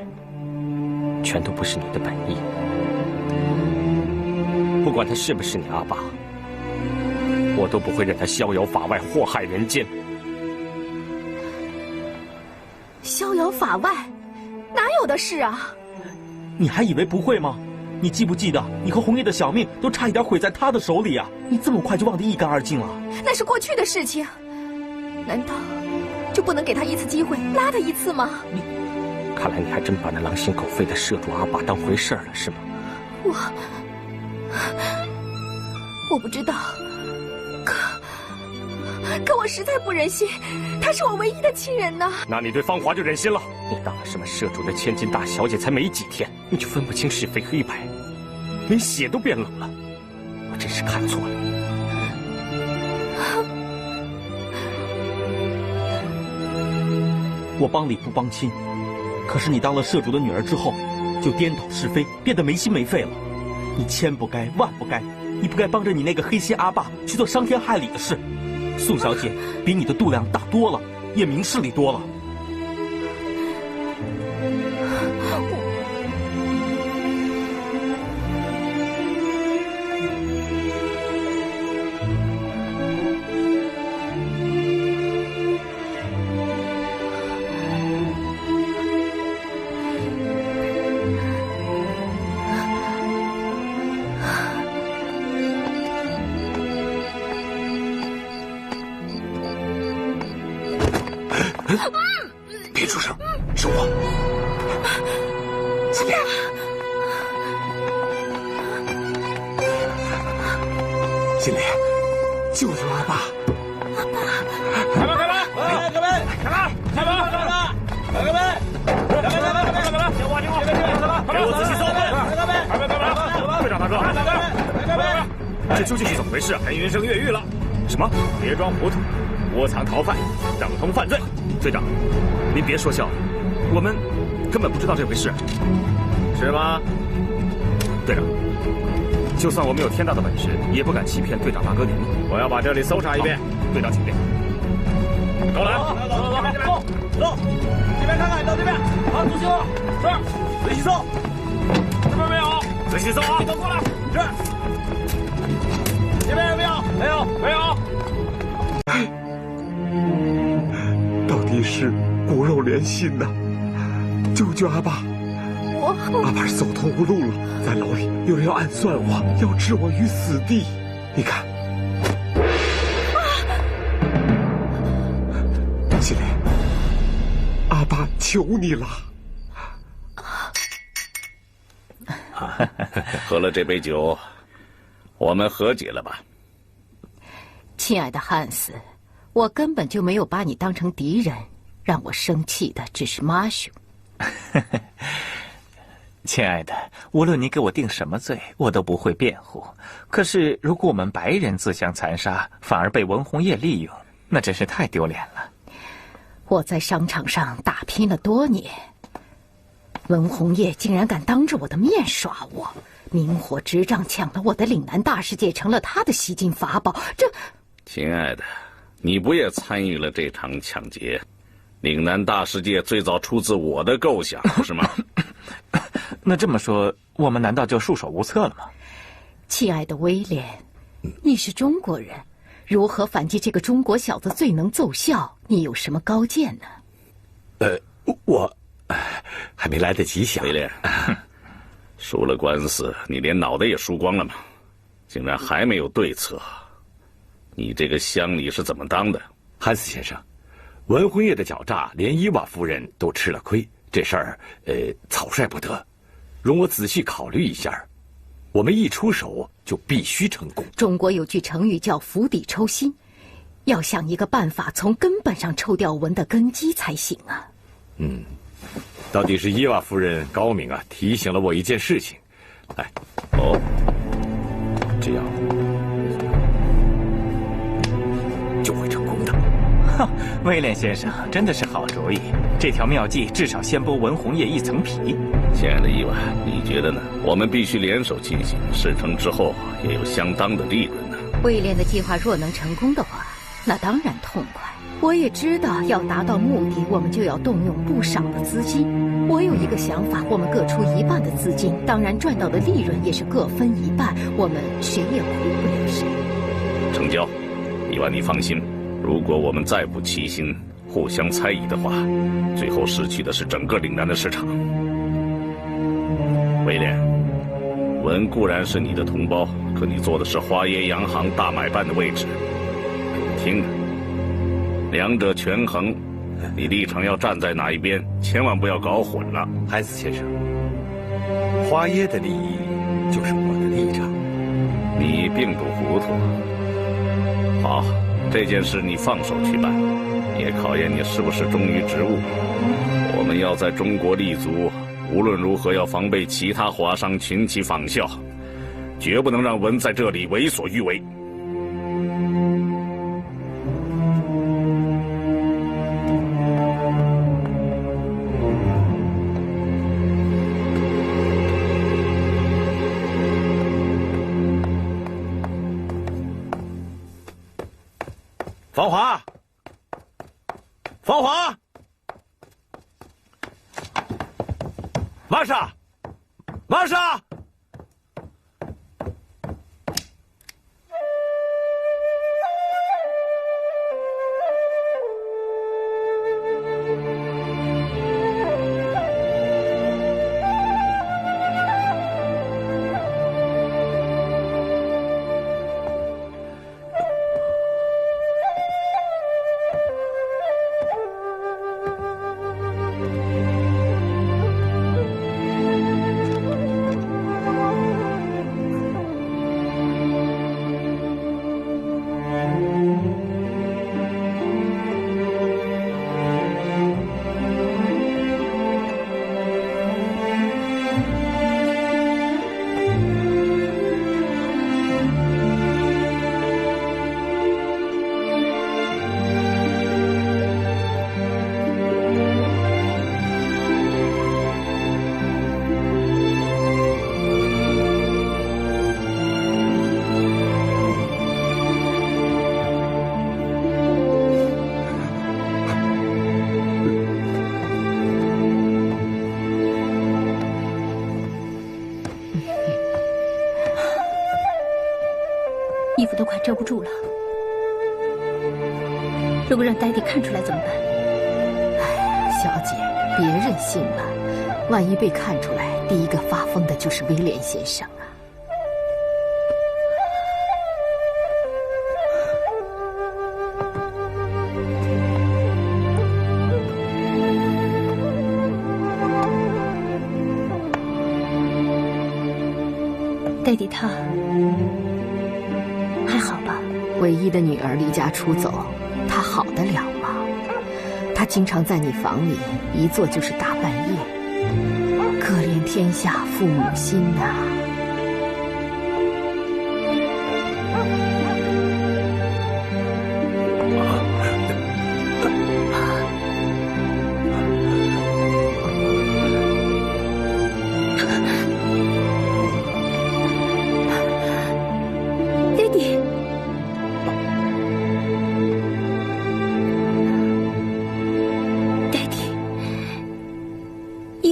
全都不是你的本意。不管他是不是你阿爸，我都不会让他逍遥法外、祸害人间。逍遥法外？哪有的事啊！你还以为不会吗？你记不记得，你和红叶的小命都差一点毁在他的手里啊！你这么快就忘得一干二净了？那是过去的事情，难道就不能给他一次机会，拉他一次吗？看来你还真把那狼心狗肺的社主阿爸当回事了，是吗？我不知道，可我实在不忍心，他是我唯一的亲人呐。那你对芳华就忍心了？你当了什么社主的千金大小姐才没几天，你就分不清是非黑白，连血都变冷了。我真是看错了。我帮理不帮亲，可是你当了社主的女儿之后，就颠倒是非，变得没心没肺了。你千不该万不该，你不该帮着你那个黑心阿爸去做伤天害理的事。宋小姐比你的度量大多了，也明事理多了。别出声，是我。心莲，心莲，救救阿爸！开门！开门！开门！开门！开门！开门！开门！开门！听话！听话！给我仔细搜！开门！开门！开门！队长大哥，开门！这究竟是怎么回事？陈云生越狱了。什么？别装糊涂，窝藏逃犯，等同犯罪。队长，您别说笑了，我们根本不知道这回事，是吗？队长，就算我们有天大的本事，也不敢欺骗队长大哥您。我要把这里搜查一遍。队长，请便。都来，走，这边看看，到这边。好，仔细搜，是，仔细搜。这边没有，仔细搜啊。都过来，是。这边有没有？没有，没有。到底是骨肉连心呐！救救阿爸！我。阿爸是走投无路了，在牢里有人要暗算我，要置我于死地。你看，心莲，阿爸求你了。喝了这杯酒，我们和解了吧？亲爱的汉斯，我根本就没有把你当成敌人，让我生气的只是马修。亲爱的，无论你给我定什么罪，我都不会辩护。可是，如果我们白人自相残杀，反而被文红叶利用，那真是太丢脸了。我在商场上打拼了多年，文红叶竟然敢当着我的面耍我，明火执仗抢了我的岭南大世界，成了他的吸金法宝。这，亲爱的，你不也参与了这场抢劫？岭南大世界最早出自我的构想，不是吗？那这么说，我们难道就束手无策了吗？亲爱的威廉，你是中国人，如何反击这个中国小子最能奏效？你有什么高见呢？我还没来得及想。威廉，输了官司，你连脑袋也输光了吗？竟然还没有对策，你这个乡里是怎么当的？汉斯先生，文辉业的狡诈，连伊娃夫人都吃了亏。这事儿，草率不得，容我仔细考虑一下。我们一出手就必须成功。中国有句成语叫釜底抽薪，要想一个办法从根本上抽掉文的根基才行啊。到底是伊娃夫人高明啊，提醒了我一件事情。来，这样就会成功的。威廉先生真的是好主意，这条妙计至少先剥文红叶一层皮。亲爱的伊娃，你觉得呢？我们必须联手进行，事成之后也有相当的利润呢。威廉的计划若能成功的话，那当然痛快。我也知道，要达到目的，我们就要动用不少的资金。我有一个想法，我们各出一半的资金，当然赚到的利润也是各分一半，我们谁也苦不了谁。成交，伊娃，你放心。如果我们再不齐心，互相猜疑的话，最后失去的是整个岭南的市场。威廉，文固然是你的同胞，可你做的是花椰洋行大买办的位置。听着，两者权衡，你立场要站在哪一边，千万不要搞混了。汉斯先生，花椰的利益就是我的立场。你并不糊涂。好。这件事你放手去办，也考验你是不是忠于职务。我们要在中国立足，无论如何要防备其他华商群起仿效，绝不能让文在这里为所欲为。芳华，芳华，玛莎，玛莎。衣服都快遮不住了，如果让爹地看出来怎么办？哎，小姐，别任性了，万一被看出来，第一个发疯的就是威廉先生啊。爹地他还好吧？唯一的女儿离家出走，他好得了吗？他经常在你房里一坐就是大半夜，可怜天下父母心呐。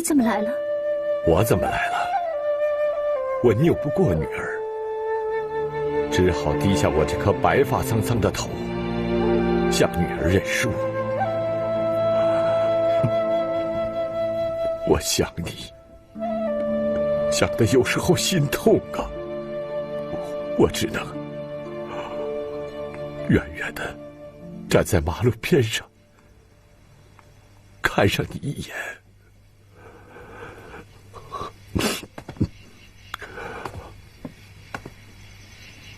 怎么来了？我怎么来了？我拗不过女儿，只好低下我这颗白发苍苍的头，向女儿认输。我想你，想得有时候心痛啊。我只能远远的站在马路边上，看上你一眼。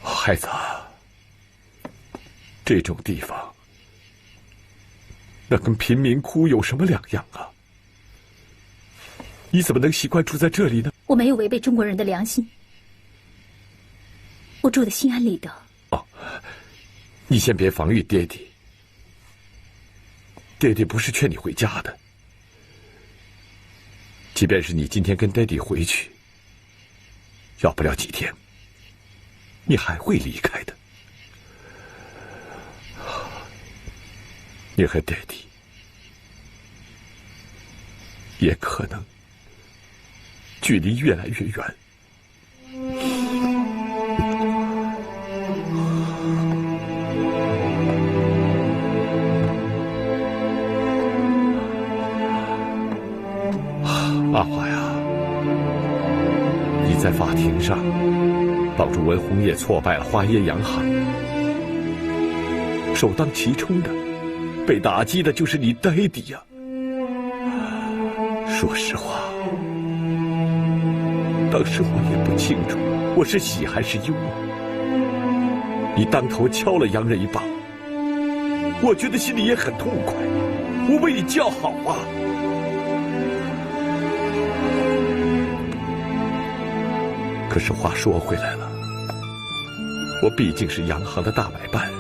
孩子，这种地方，那跟贫民窟有什么两样啊？你怎么能习惯住在这里呢？我没有违背中国人的良心，我住得心安理得。哦，你先别防御爹地，爹地不是劝你回家的。即便是你今天跟爹地回去，要不了几天，你还会离开的。你和爹地也可能距离越来越远。阿华呀，你在法庭上帮助文红叶挫败了花椰洋行，首当其冲的被打击的就是你爹地呀。说实话，当时我也不清楚我是喜还是忧啊。你当头敲了洋人一棒，我觉得心里也很痛快，我为你叫好啊。可是话说回来了，我毕竟是洋行的大买办，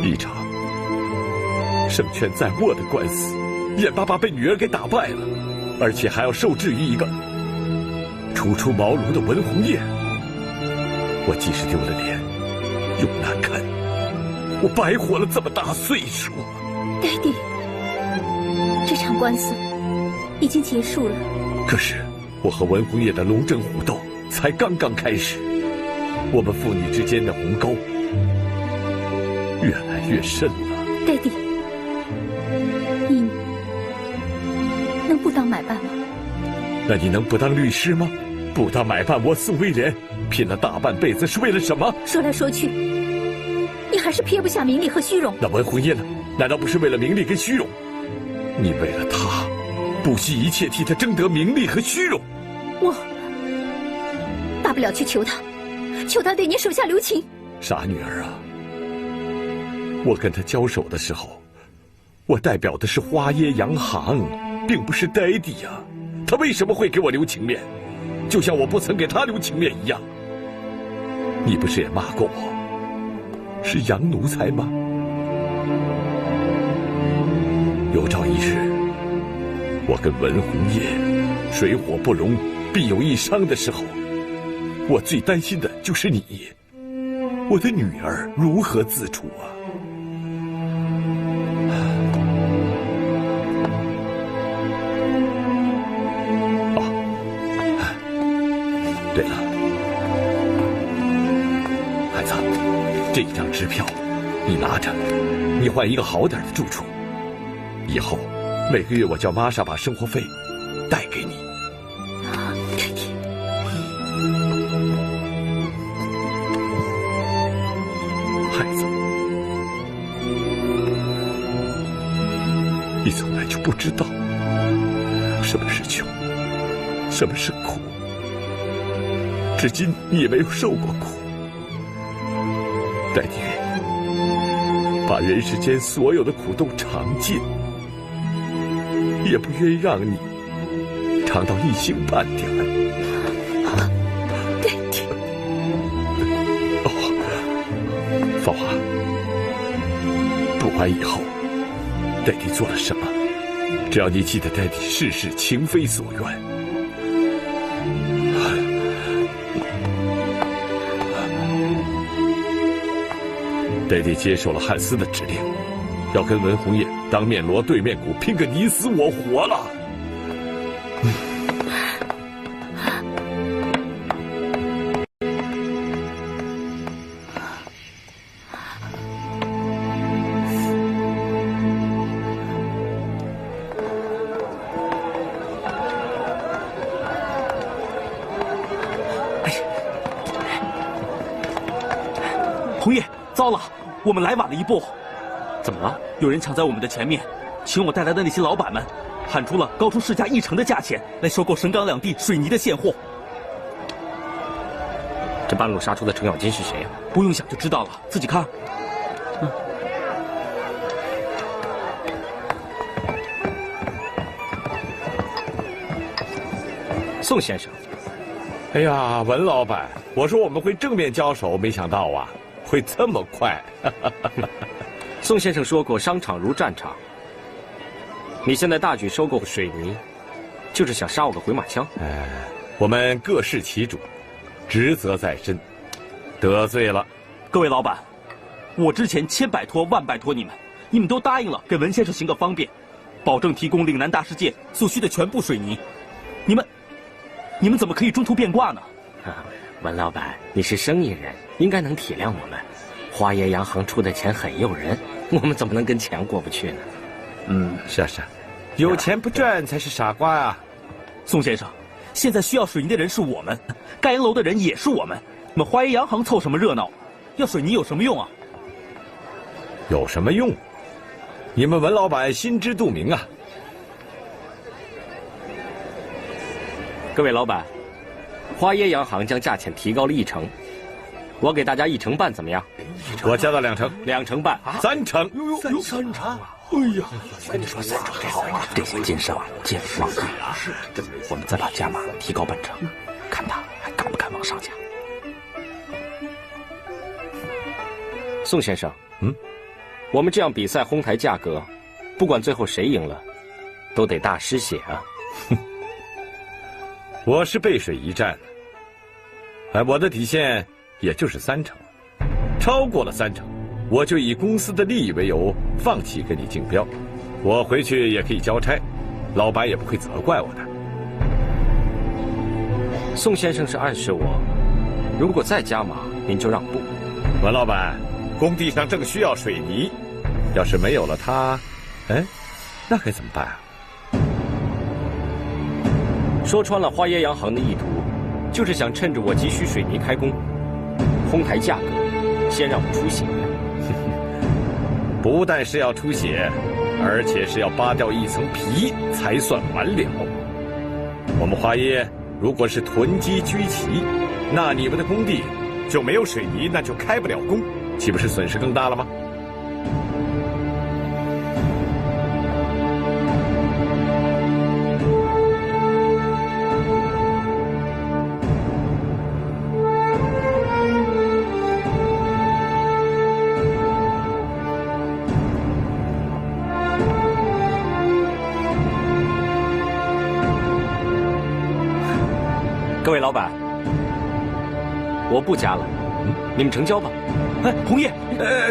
一场胜券在握的官司，眼巴巴被女儿给打败了，而且还要受制于一个初出茅庐的文红叶。我既是丢了脸，又难堪，我白活了这么大岁数。爹地，这场官司已经结束了。可是我和文红叶的龙争虎斗才刚刚开始，我们父女之间的鸿沟越来越深了。爹地，你能不当买办吗？那你能不当律师吗？不当买办，我宋威廉拼了大半辈子是为了什么？说来说去，你还是撇不下名利和虚荣。那文红叶呢？难道不是为了名利跟虚荣？你为了他不惜一切替他争得名利和虚荣。我大不了去求他，求他对你手下留情。傻女儿啊，我跟他交手的时候，我代表的是花椰洋行，并不是爹地呀。他为什么会给我留情面？就像我不曾给他留情面一样。你不是也骂过我是洋奴才吗？有朝一日我跟文红叶水火不容，必有一伤的时候，我最担心的就是你，我的女儿如何自处啊？对了，孩子，这一张支票你拿着，你换一个好点的住处，以后每个月我叫玛莎把生活费带给你。孩子，你从来就不知道什么是穷，什么是苦。至今你也没有受过苦，但你把人世间所有的苦都尝尽，也不愿意让你尝到一星半点。爹爹。哦，芳华，不管以后爹地做了什么，只要你记得爹地事事情非所愿。爹地接受了汉斯的指令，要跟文红叶当面锣对面鼓，拼个你死我活了。红叶，糟了，我们来晚了一步。怎么了？有人抢在我们的前面，请我带来的那些老板们，喊出了高出市价1成的价钱来收购神冈两地水泥的现货。这半路杀出的程咬金是谁呀？不用想就知道了，自己看。宋先生。哎呀，文老板，我说我们会正面交手，没想到啊，会这么快。宋先生说过，商场如战场。你现在大举收购水泥，就是想杀我个回马枪？哎，我们各事其主，职责在身，得罪了各位老板，我之前千拜托万拜托你们，你们都答应了，给文先生行个方便，保证提供岭南大世界所需的全部水泥。你们怎么可以中途变卦呢？文老板，你是生意人，应该能体谅我们。花叶洋行出的钱很诱人，我们怎么能跟钱过不去呢？是啊是啊，有钱不赚才是傻瓜啊！宋先生，现在需要水泥的人是我们，盖洋楼的人也是我们。你们花叶洋行凑什么热闹？要水泥有什么用啊？有什么用？你们文老板心知肚明啊！各位老板，花椰洋行将价钱提高了1成，我给大家1成半，怎么样？我加到2成，2成半，3成。3成！哎呀，跟你说3成好啊！这些奸商见利忘义啊！我们再把价码提高半成，看他还敢不敢往上加。宋先生，我们这样比赛哄抬价格，不管最后谁赢了，都得大失血啊！我是背水一战的，我的底线也就是3成，超过了3成，我就以公司的利益为由放弃跟你竞标，我回去也可以交差，老板也不会责怪我的。宋先生是暗示我，如果再加码，您就让步。文老板，工地上正需要水泥，要是没有了它，那该怎么办啊？说穿了，花椰洋行的意图，就是想趁着我急需水泥开工，哄抬价格，先让我出血。不但是要出血，而且是要扒掉1层皮才算完了。我们花椰如果是囤积居奇，那你们的工地就没有水泥，那就开不了工，岂不是损失更大了吗？各位老板，我不加了，你们成交吧。红叶，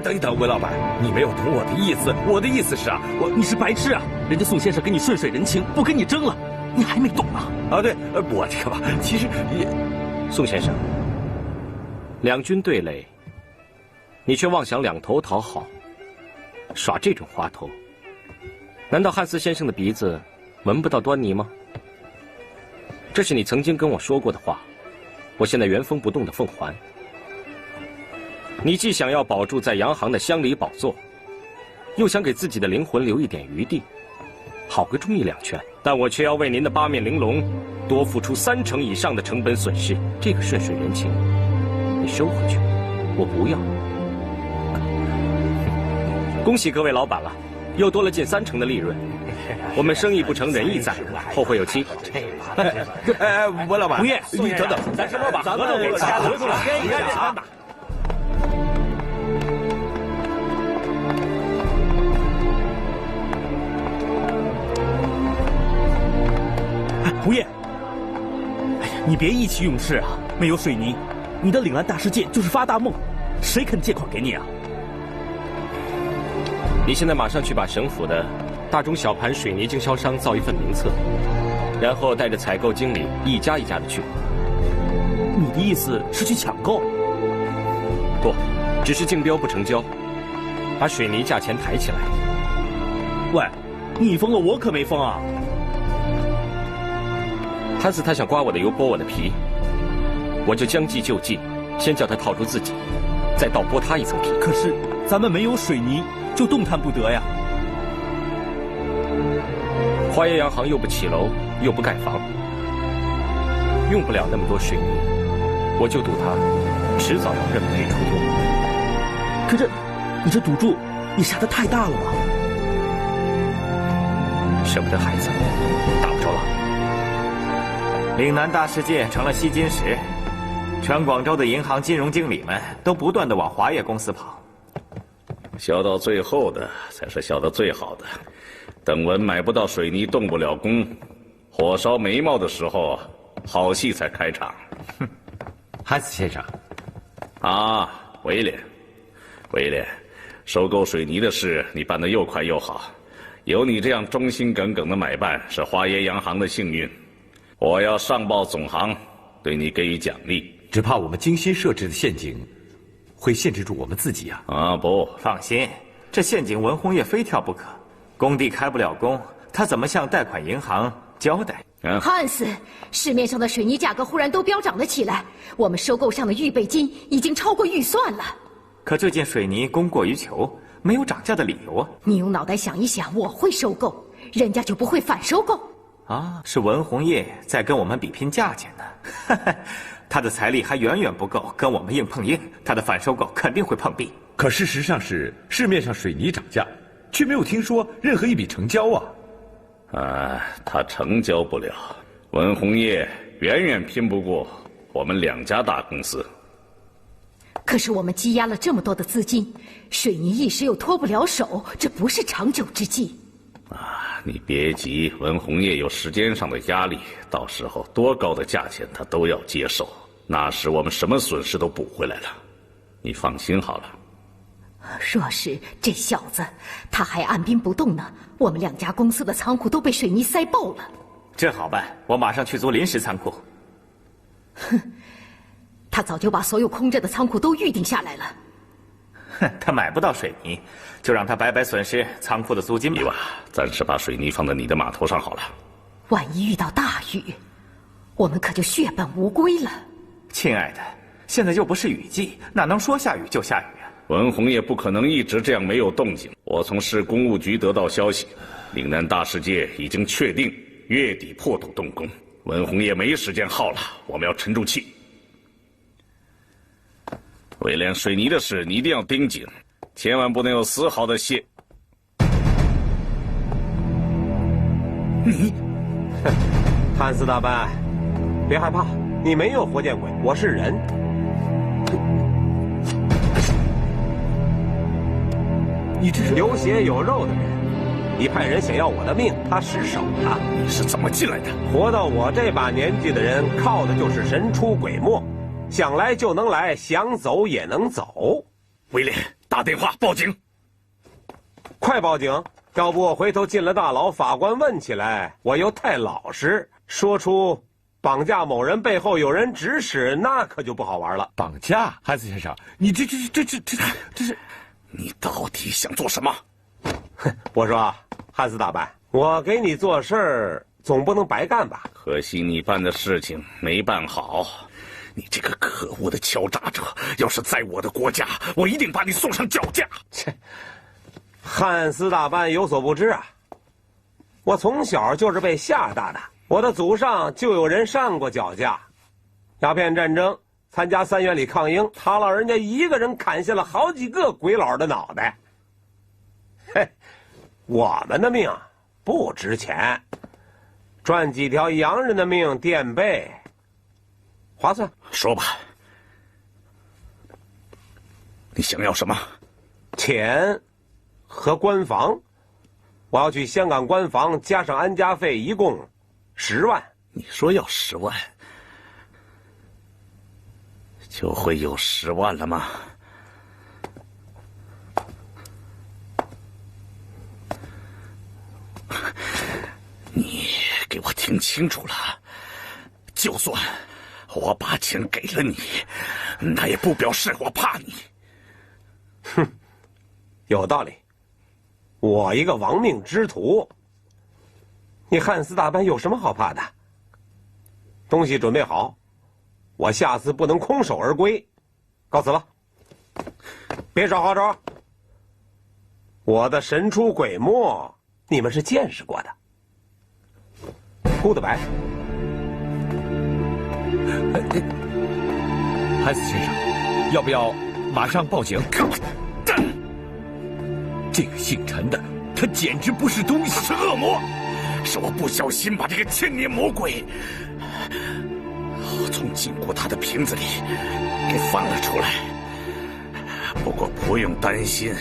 等一等，文老板，你没有懂我的意思。我的意思是啊，你是白痴啊！人家宋先生跟你顺水人情，不跟你争了，你还没懂啊？啊，对，我这个吧，其实也，宋先生，两军对垒，你却妄想两头讨好，耍这种花头，难道汉斯先生的鼻子闻不到端倪吗？这是你曾经跟我说过的话，我现在原封不动的奉还。你既想要保住在洋行的乡里宝座，又想给自己的灵魂留一点余地，好个忠义两全。但我却要为您的八面玲珑多付出30%以上的成本损失。这个顺水人情，你收回去，我不要。恭喜各位老板了，又多了近30%的利润。我们生意不成仁义在，后会有期。文老板，红叶，你等等，咱什么把合同给签了？签一下啊！红叶，哎呀，你别意气用事啊！没有水泥，你的岭南大世界就是发大梦，谁肯借款给你啊？你现在马上去把省府的大中小盘水泥经销商造一份名册，然后带着采购经理一家一家的去。你的意思是去抢购？不，只是竞标不成交，把水泥价钱抬起来。喂，你疯了，我可没疯啊！汉斯他想刮我的油，剥我的皮，我就将计就计，先叫他套住自己，再倒剥他一层皮。可是咱们没有水泥，就动弹不得呀。华业洋行又不起楼，又不盖房，用不了那么多水泥，我就赌他迟早要认赔出脱。可是，你这赌注，你下得太大了吧？舍不得孩子，打不着了。岭南大世界成了吸金石，全广州的银行金融经理们都不断的往华业公司跑。笑到最后的才是笑得最好的。等文买不到水泥，动不了工，火烧眉毛的时候，好戏才开场。哼，汉斯先生，啊，威廉，收购水泥的事你办得又快又好，有你这样忠心耿耿的买办是华业洋行的幸运。我要上报总行，对你给予奖励。只怕我们精心设置的陷阱，会限制住我们自己啊！啊，不放心，这陷阱文红叶非跳不可。工地开不了工，他怎么向贷款银行交代？汉斯，市面上的水泥价格忽然都飙涨了起来，我们收购上的预备金已经超过预算了。可最近水泥供过于求，没有涨价的理由啊！你用脑袋想一想，我会收购，人家就不会反收购。啊，是文红叶在跟我们比拼价钱呢。他的财力还远远不够跟我们硬碰硬，他的反收购肯定会碰壁。可事实上是市面上水泥涨价，却没有听说任何一笔成交啊！他成交不了，文红叶远远拼不过我们2家大公司。可是我们积压了这么多的资金，水泥一时又脱不了手，这不是长久之计。你别急，文红叶有时间上的压力，到时候多高的价钱他都要接受，那时我们什么损失都补回来了，你放心好了。若是这小子他还按兵不动呢，我们2家公司的仓库都被水泥塞爆了。这好办，我马上去租临时仓库。哼，他早就把所有空着的仓库都预定下来了。哼，他买不到水泥，就让他白白损失仓库的租金吧。伊娃，暂时把水泥放在你的码头上好了。万一遇到大雨，我们可就血本无归了。亲爱的，现在又不是雨季，哪能说下雨就下雨啊？文红叶不可能一直这样没有动静。我从市公务局得到消息，岭南大世界已经确定月底破土动工。文红叶没时间耗了，我们要沉住气。威廉，水泥的事你一定要盯紧，千万不能有丝毫的懈。你，汉斯大班，别害怕，你没有活见鬼，我是人。你这是有血有肉的人，你派人想要我的命，他失手了。你是怎么进来的？活到我这把年纪的人，靠的就是神出鬼没。想来就能来，想走也能走。威廉，打电话报警！快报警！要不我回头进了大牢，法官问起来，我又太老实，说出绑架某人背后有人指使，那可就不好玩了。绑架，汉斯先生，你这是，你到底想做什么？我说，汉斯大办，我给你做事儿，总不能白干吧？可惜你办的事情没办好。你这个可恶的敲诈者，要是在我的国家，我一定把你送上绞架。切，汉斯大办有所不知啊，我从小就是被吓大的，我的祖上就有人上过绞架。鸦片战争参加3月里抗英，他老人家一个人砍下了好几个鬼佬的脑袋。嘿，我们的命不值钱，赚几条洋人的命垫背，划算。说吧，你想要什么？钱和关房，我要去香港关房，加上安家费，一共10万。你说要10万，就会有10万了吗？你给我听清楚了，就算我把钱给了你，那也不表示我怕你。哼，有道理。我一个亡命之徒，你汉斯大班有什么好怕的？东西准备好，我下次不能空手而归。告辞了，别耍花招。我的神出鬼没，你们是见识过的。Goodbye。汉斯先生，要不要马上报警？这个姓陈的，他简直不是东西，是恶魔，是我不小心把这个千年魔鬼从禁锢他的瓶子里给放了出来。不过不用担心，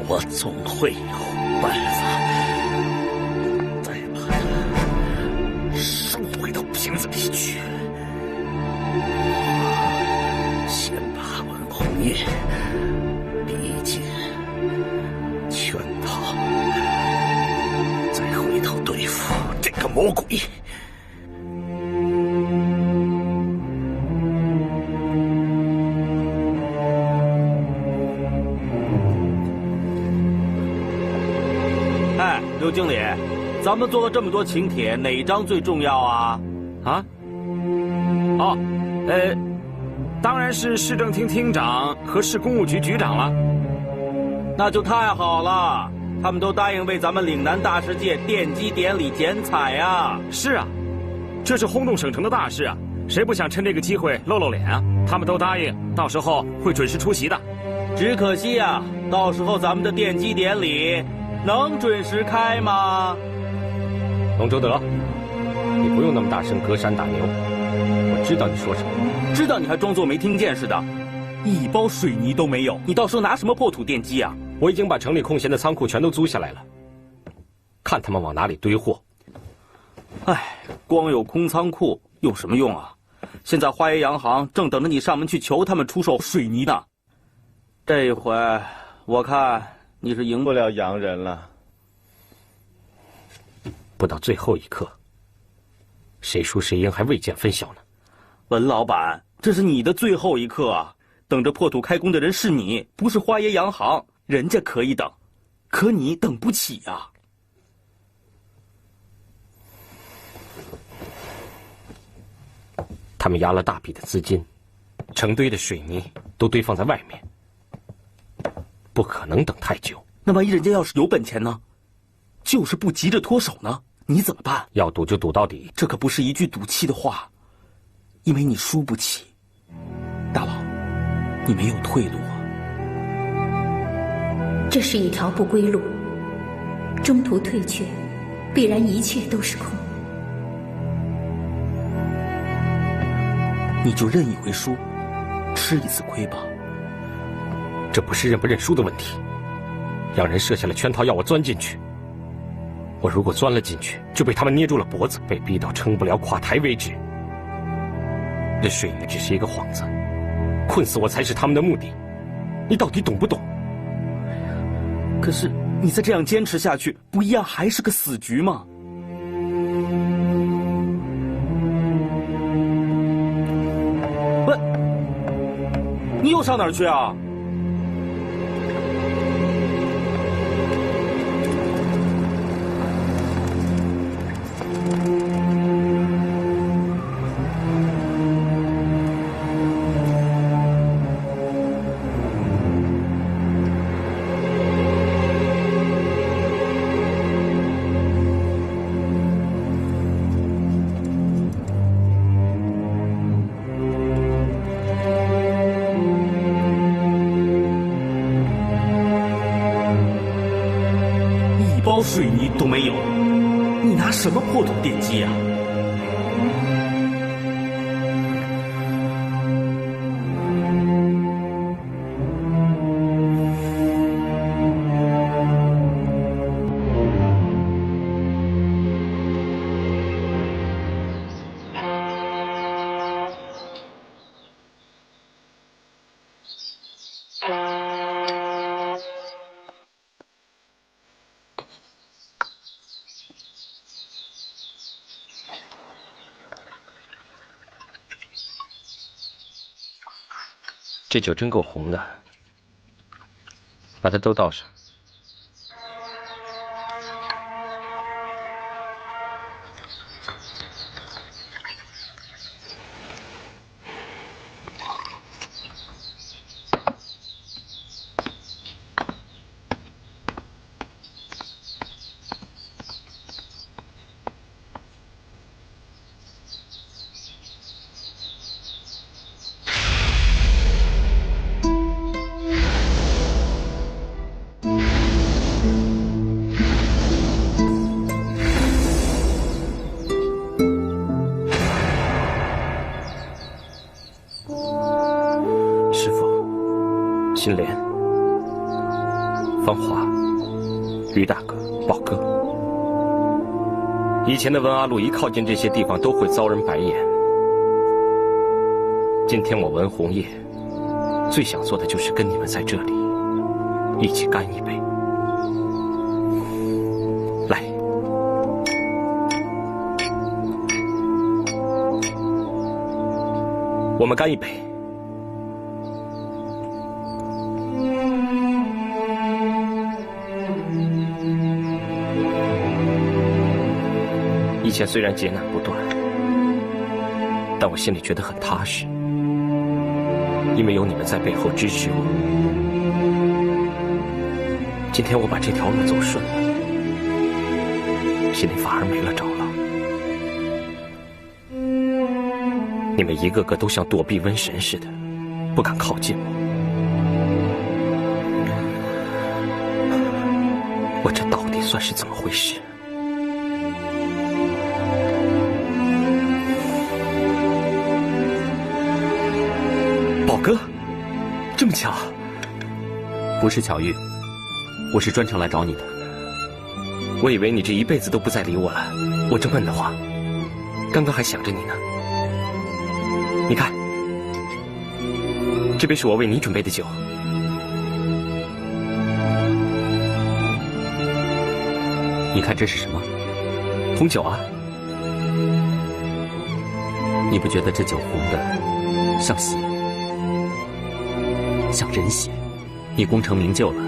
我总会有办法再把它收回到瓶子里去。先把文红叶逼进圈套，再回头对付这个魔鬼。哎，刘经理，咱们做了这么多请帖，哪张最重要啊？啊？哦，当然是市政厅厅长和市公务局局长了。那就太好了，他们都答应为咱们岭南大世界奠基典礼剪彩啊！是啊，这是轰动省城的大事啊，谁不想趁这个机会露露脸啊？他们都答应，到时候会准时出席的。只可惜啊，到时候咱们的奠基典礼能准时开吗？龙周德，你不用那么大声隔山打牛，我知道你说什么，知道你还装作没听见似的，一包水泥都没有，你到时候拿什么破土奠基啊？我已经把城里空闲的仓库全都租下来了，看他们往哪里堆货。唉，光有空仓库有什么用啊？现在花爷洋行正等着你上门去求他们出售水泥呢。这一回我看你是赢不了洋人了。不到最后一刻，谁输谁赢还未见分晓呢。文老板，这是你的最后一刻啊！等着破土开工的人是你，不是花爷洋行。人家可以等，可你等不起啊！他们押了大笔的资金，成堆的水泥都堆放在外面，不可能等太久。那万一人家要是有本钱呢？就是不急着脱手呢？你怎么办？要赌就赌到底。这可不是一句赌气的话，因为你输不起。大佬，你没有退路啊！这是一条不归路，中途退却，必然一切都是空。你就认一回输，吃一次亏吧。这不是认不认输的问题，让人设下了圈套要我钻进去。我如果钻了进去，就被他们捏住了脖子，被逼到撑不了垮台为止。这水泥只是一个幌子，困死我才是他们的目的。你到底懂不懂？可是你再这样坚持下去，不一样还是个死局吗？喂，你又上哪儿去啊？包水泥都没有，你拿什么破土奠基啊？这酒真够红的，把它都倒上。金莲、芳华、于大哥、宝哥，以前的文阿路一靠近这些地方都会遭人白眼。今天我文红叶最想做的就是跟你们在这里一起干一杯。来，我们干一杯。以前虽然劫难不断，但我心里觉得很踏实，因为有你们在背后支持我。今天我把这条路走顺了，心里反而没了着了。你们一个个都像躲避瘟神似的，不敢靠近我。我这到底算是怎么回事？宝哥，这么巧？不是巧遇，我是专程来找你的。我以为你这一辈子都不再理我了，我正闷得慌，刚刚还想着你呢。你看，这杯是我为你准备的酒。你看这是什么？红酒啊。你不觉得这酒红的像血？像人血，你功成名就了，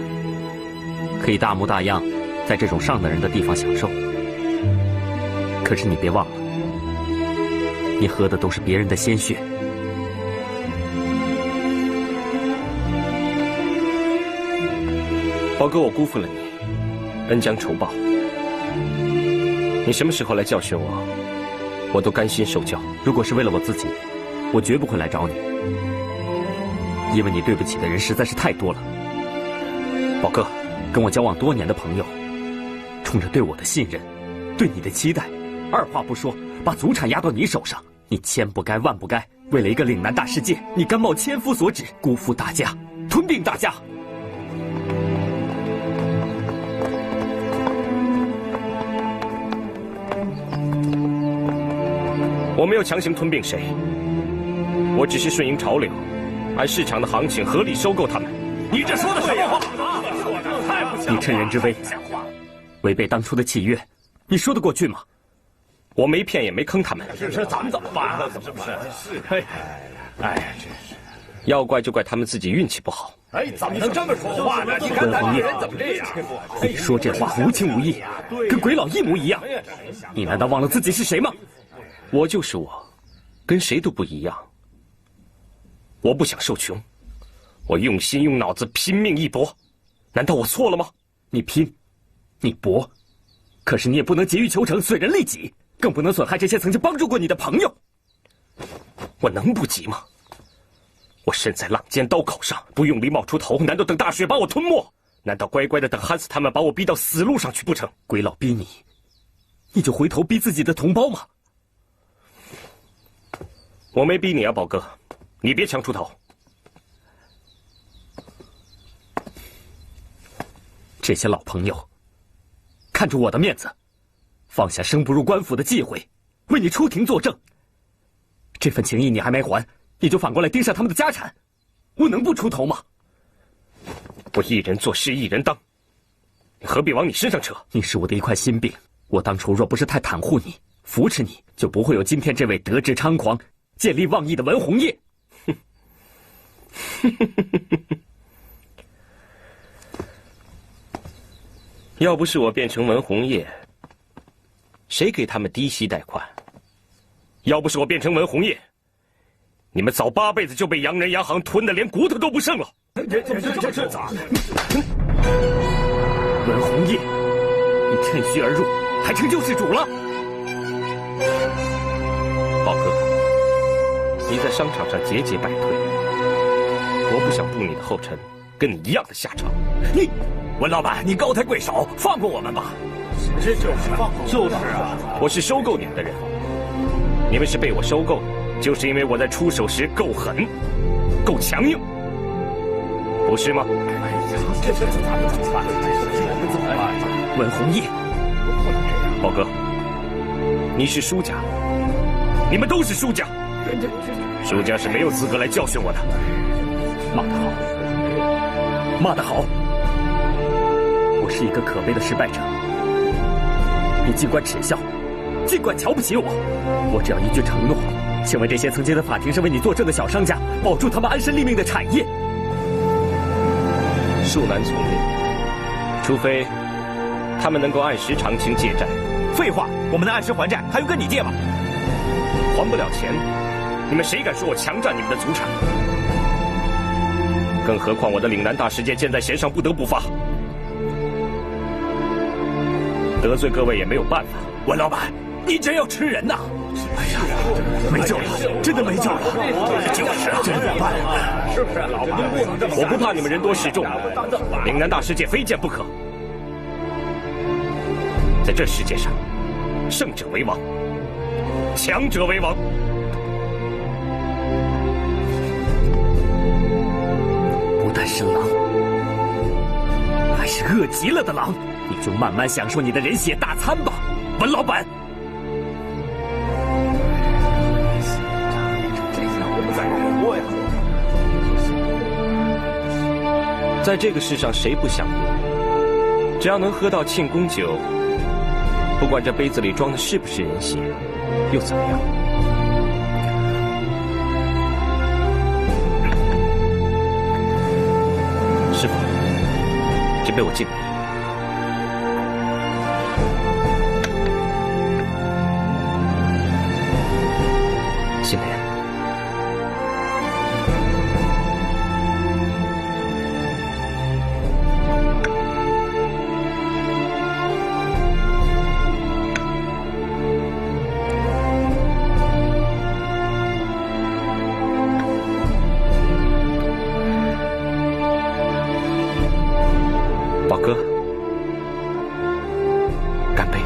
可以大模大样在这种上等人的地方享受。可是你别忘了，你喝的都是别人的鲜血。宝哥，我辜负了你，恩将仇报。你什么时候来教训我，我都甘心受教。如果是为了我自己，我绝不会来找你。因为你对不起的人实在是太多了。宝哥，跟我交往多年的朋友，冲着对我的信任，对你的期待，二话不说把祖产压到你手上，你千不该万不该，为了一个岭南大世界，你甘冒千夫所指，辜负大家，吞并大家。我没有强行吞并谁，我只是顺应潮流，按市场的行情合理收购他们。你这说的什么话？太不像话！你趁人之危，违背当初的契约，你说得过去吗？我没骗也没坑他们。是咱们怎么办？是不是？哎，真是。要怪就怪他们自己运气不好。哎，怎么能这么说话呢？你看咱人怎么这样？你说这话无情无义，跟鬼佬一模一样。你难道忘了自己是谁吗？我就是我，跟谁都不一样。我不想受穷，我用心用脑子拼命一搏，难道我错了吗？你拼，你搏，可是你也不能急于求成，损人利己，更不能损害这些曾经帮助过你的朋友。我能不急吗？我身在浪尖刀口上，不用力冒出头，难道等大水把我吞没？难道乖乖的等汉斯他们把我逼到死路上去不成？鬼佬逼你，你就回头逼自己的同胞吗？我没逼你啊，宝哥，你别强出头。这些老朋友，看着我的面子，放下生不入官府的忌讳，为你出庭作证。这份情谊你还没还，你就反过来盯上他们的家产，我能不出头吗？我一人做事一人当，你何必往你身上扯？你是我的一块心病，我当初若不是太袒护你、扶持你，就不会有今天这位得志猖狂、见利忘义的文红叶。要不是我变成文红叶，谁给他们低息贷款？要不是我变成文红叶，你们早8辈子就被洋人洋行吞得连骨头都不剩了。这咋？文红叶，你趁虚而入，还成救世主了？宝哥，你在商场上节节败退，我不想步你的后尘，跟你一样的下场。你，文老板，你高抬贵手，放过我们吧。就是啊，我是收购你们的人，你们是被我收购的，就是因为我在出手时够狠，够强硬，不是吗？这咋办？文红叶，宝哥，你是输家，你们都是输家，输家是没有资格来教训我的。骂得好，骂得好！我是一个可悲的失败者，你尽管耻笑，尽管瞧不起我，我只要一句承诺，请为这些曾经在法庭上为你作证的小商家保住他们安身立命的产业。恕难从命，除非他们能够按时偿清借债。废话，我们能按时还债，还用跟你借吗？还不了钱，你们谁敢说我强占你们的祖产？更何况我的岭南大事件箭在弦上，不得不发。得罪各位也没有办法。文老板，你真要吃人呐！哎呀，没救了，真的没救了！就是啊，真的办啊！是不是，老板？我不怕你们人多势众，岭南大世界非见不可。在这世界上，胜者为王，强者为王。不但是狼，还是饿极了的狼。你就慢慢享受你的人血大餐吧，文老板。在这个世上，谁不想赢？只要能喝到庆功酒，不管这杯子里装的是不是人血，又怎么样？师傅，这杯我敬你。心莲。宝哥，干杯！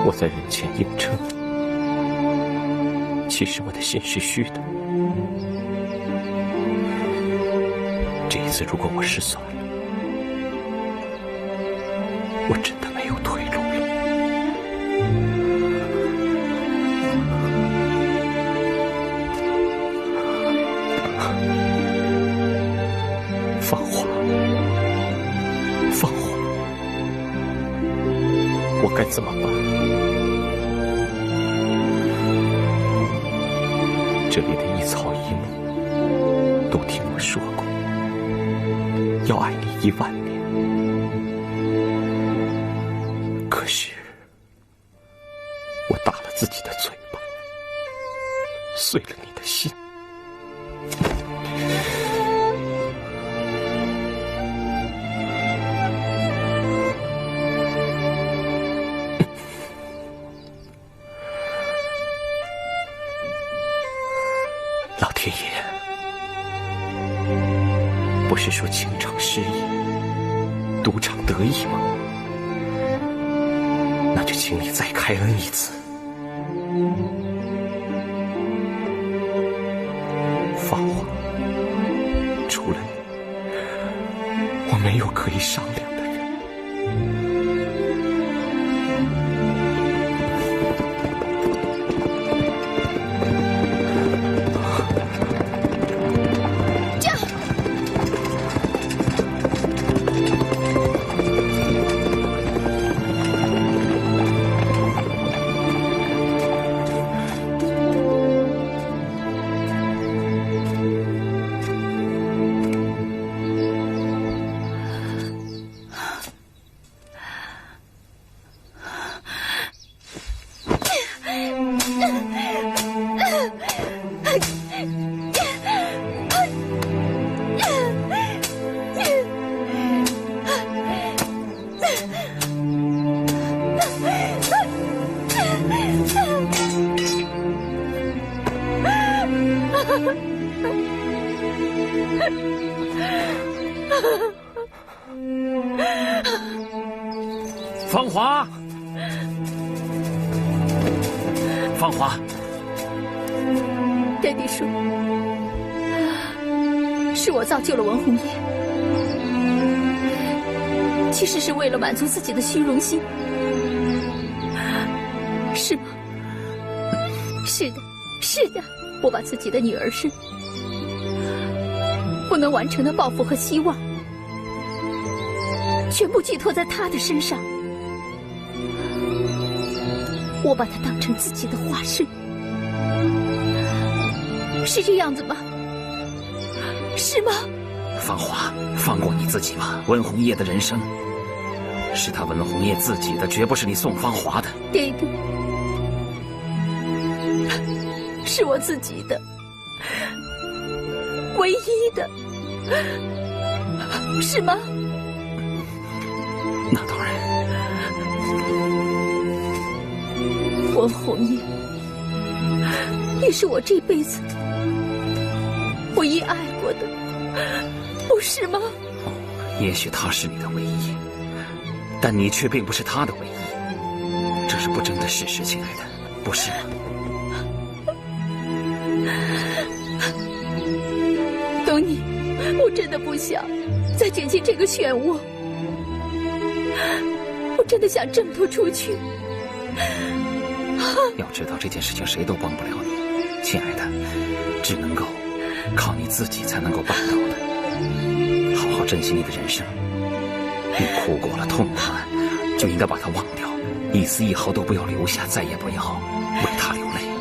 我在人前硬撑，其实我的心是虚的。这一次，如果我失算了，我真的没有退路了。放话，放话！我该怎么办？这里的一草一木都听我说过，要爱你10000年。可是，我打了自己的嘴巴，碎了你的心。老天爷，不是说情场失意，赌场得意吗？那就请你再开恩一次。芳华，除了你，我没有可以商量的人。芳华，芳华，爹地说，是我造就了文红叶，其实是为了满足自己的虚荣心，是吗？是的，是的，我把自己的女儿身不能完成的抱负和希望，全部寄托在她的身上。我把它当成自己的化身，是这样子吗？是吗？芳华，放过你自己吧。文红叶的人生，是他文红叶自己的，绝不是你宋芳华的。爹地，是我自己的，唯一的，是吗？那当然。文红叶也是我这辈子唯一爱过的，不是吗？也许他是你的唯一，但你却并不是他的唯一，这是不争的事实，亲爱的，不是吗？东尼，我真的不想再卷进这个漩涡，我真的想挣脱出去。要知道这件事情谁都帮不了你，亲爱的，只能够靠你自己才能够办到的。好好珍惜你的人生，你哭过了，痛过了，就应该把它忘掉，一丝一毫都不要留下，再也不要为他流泪。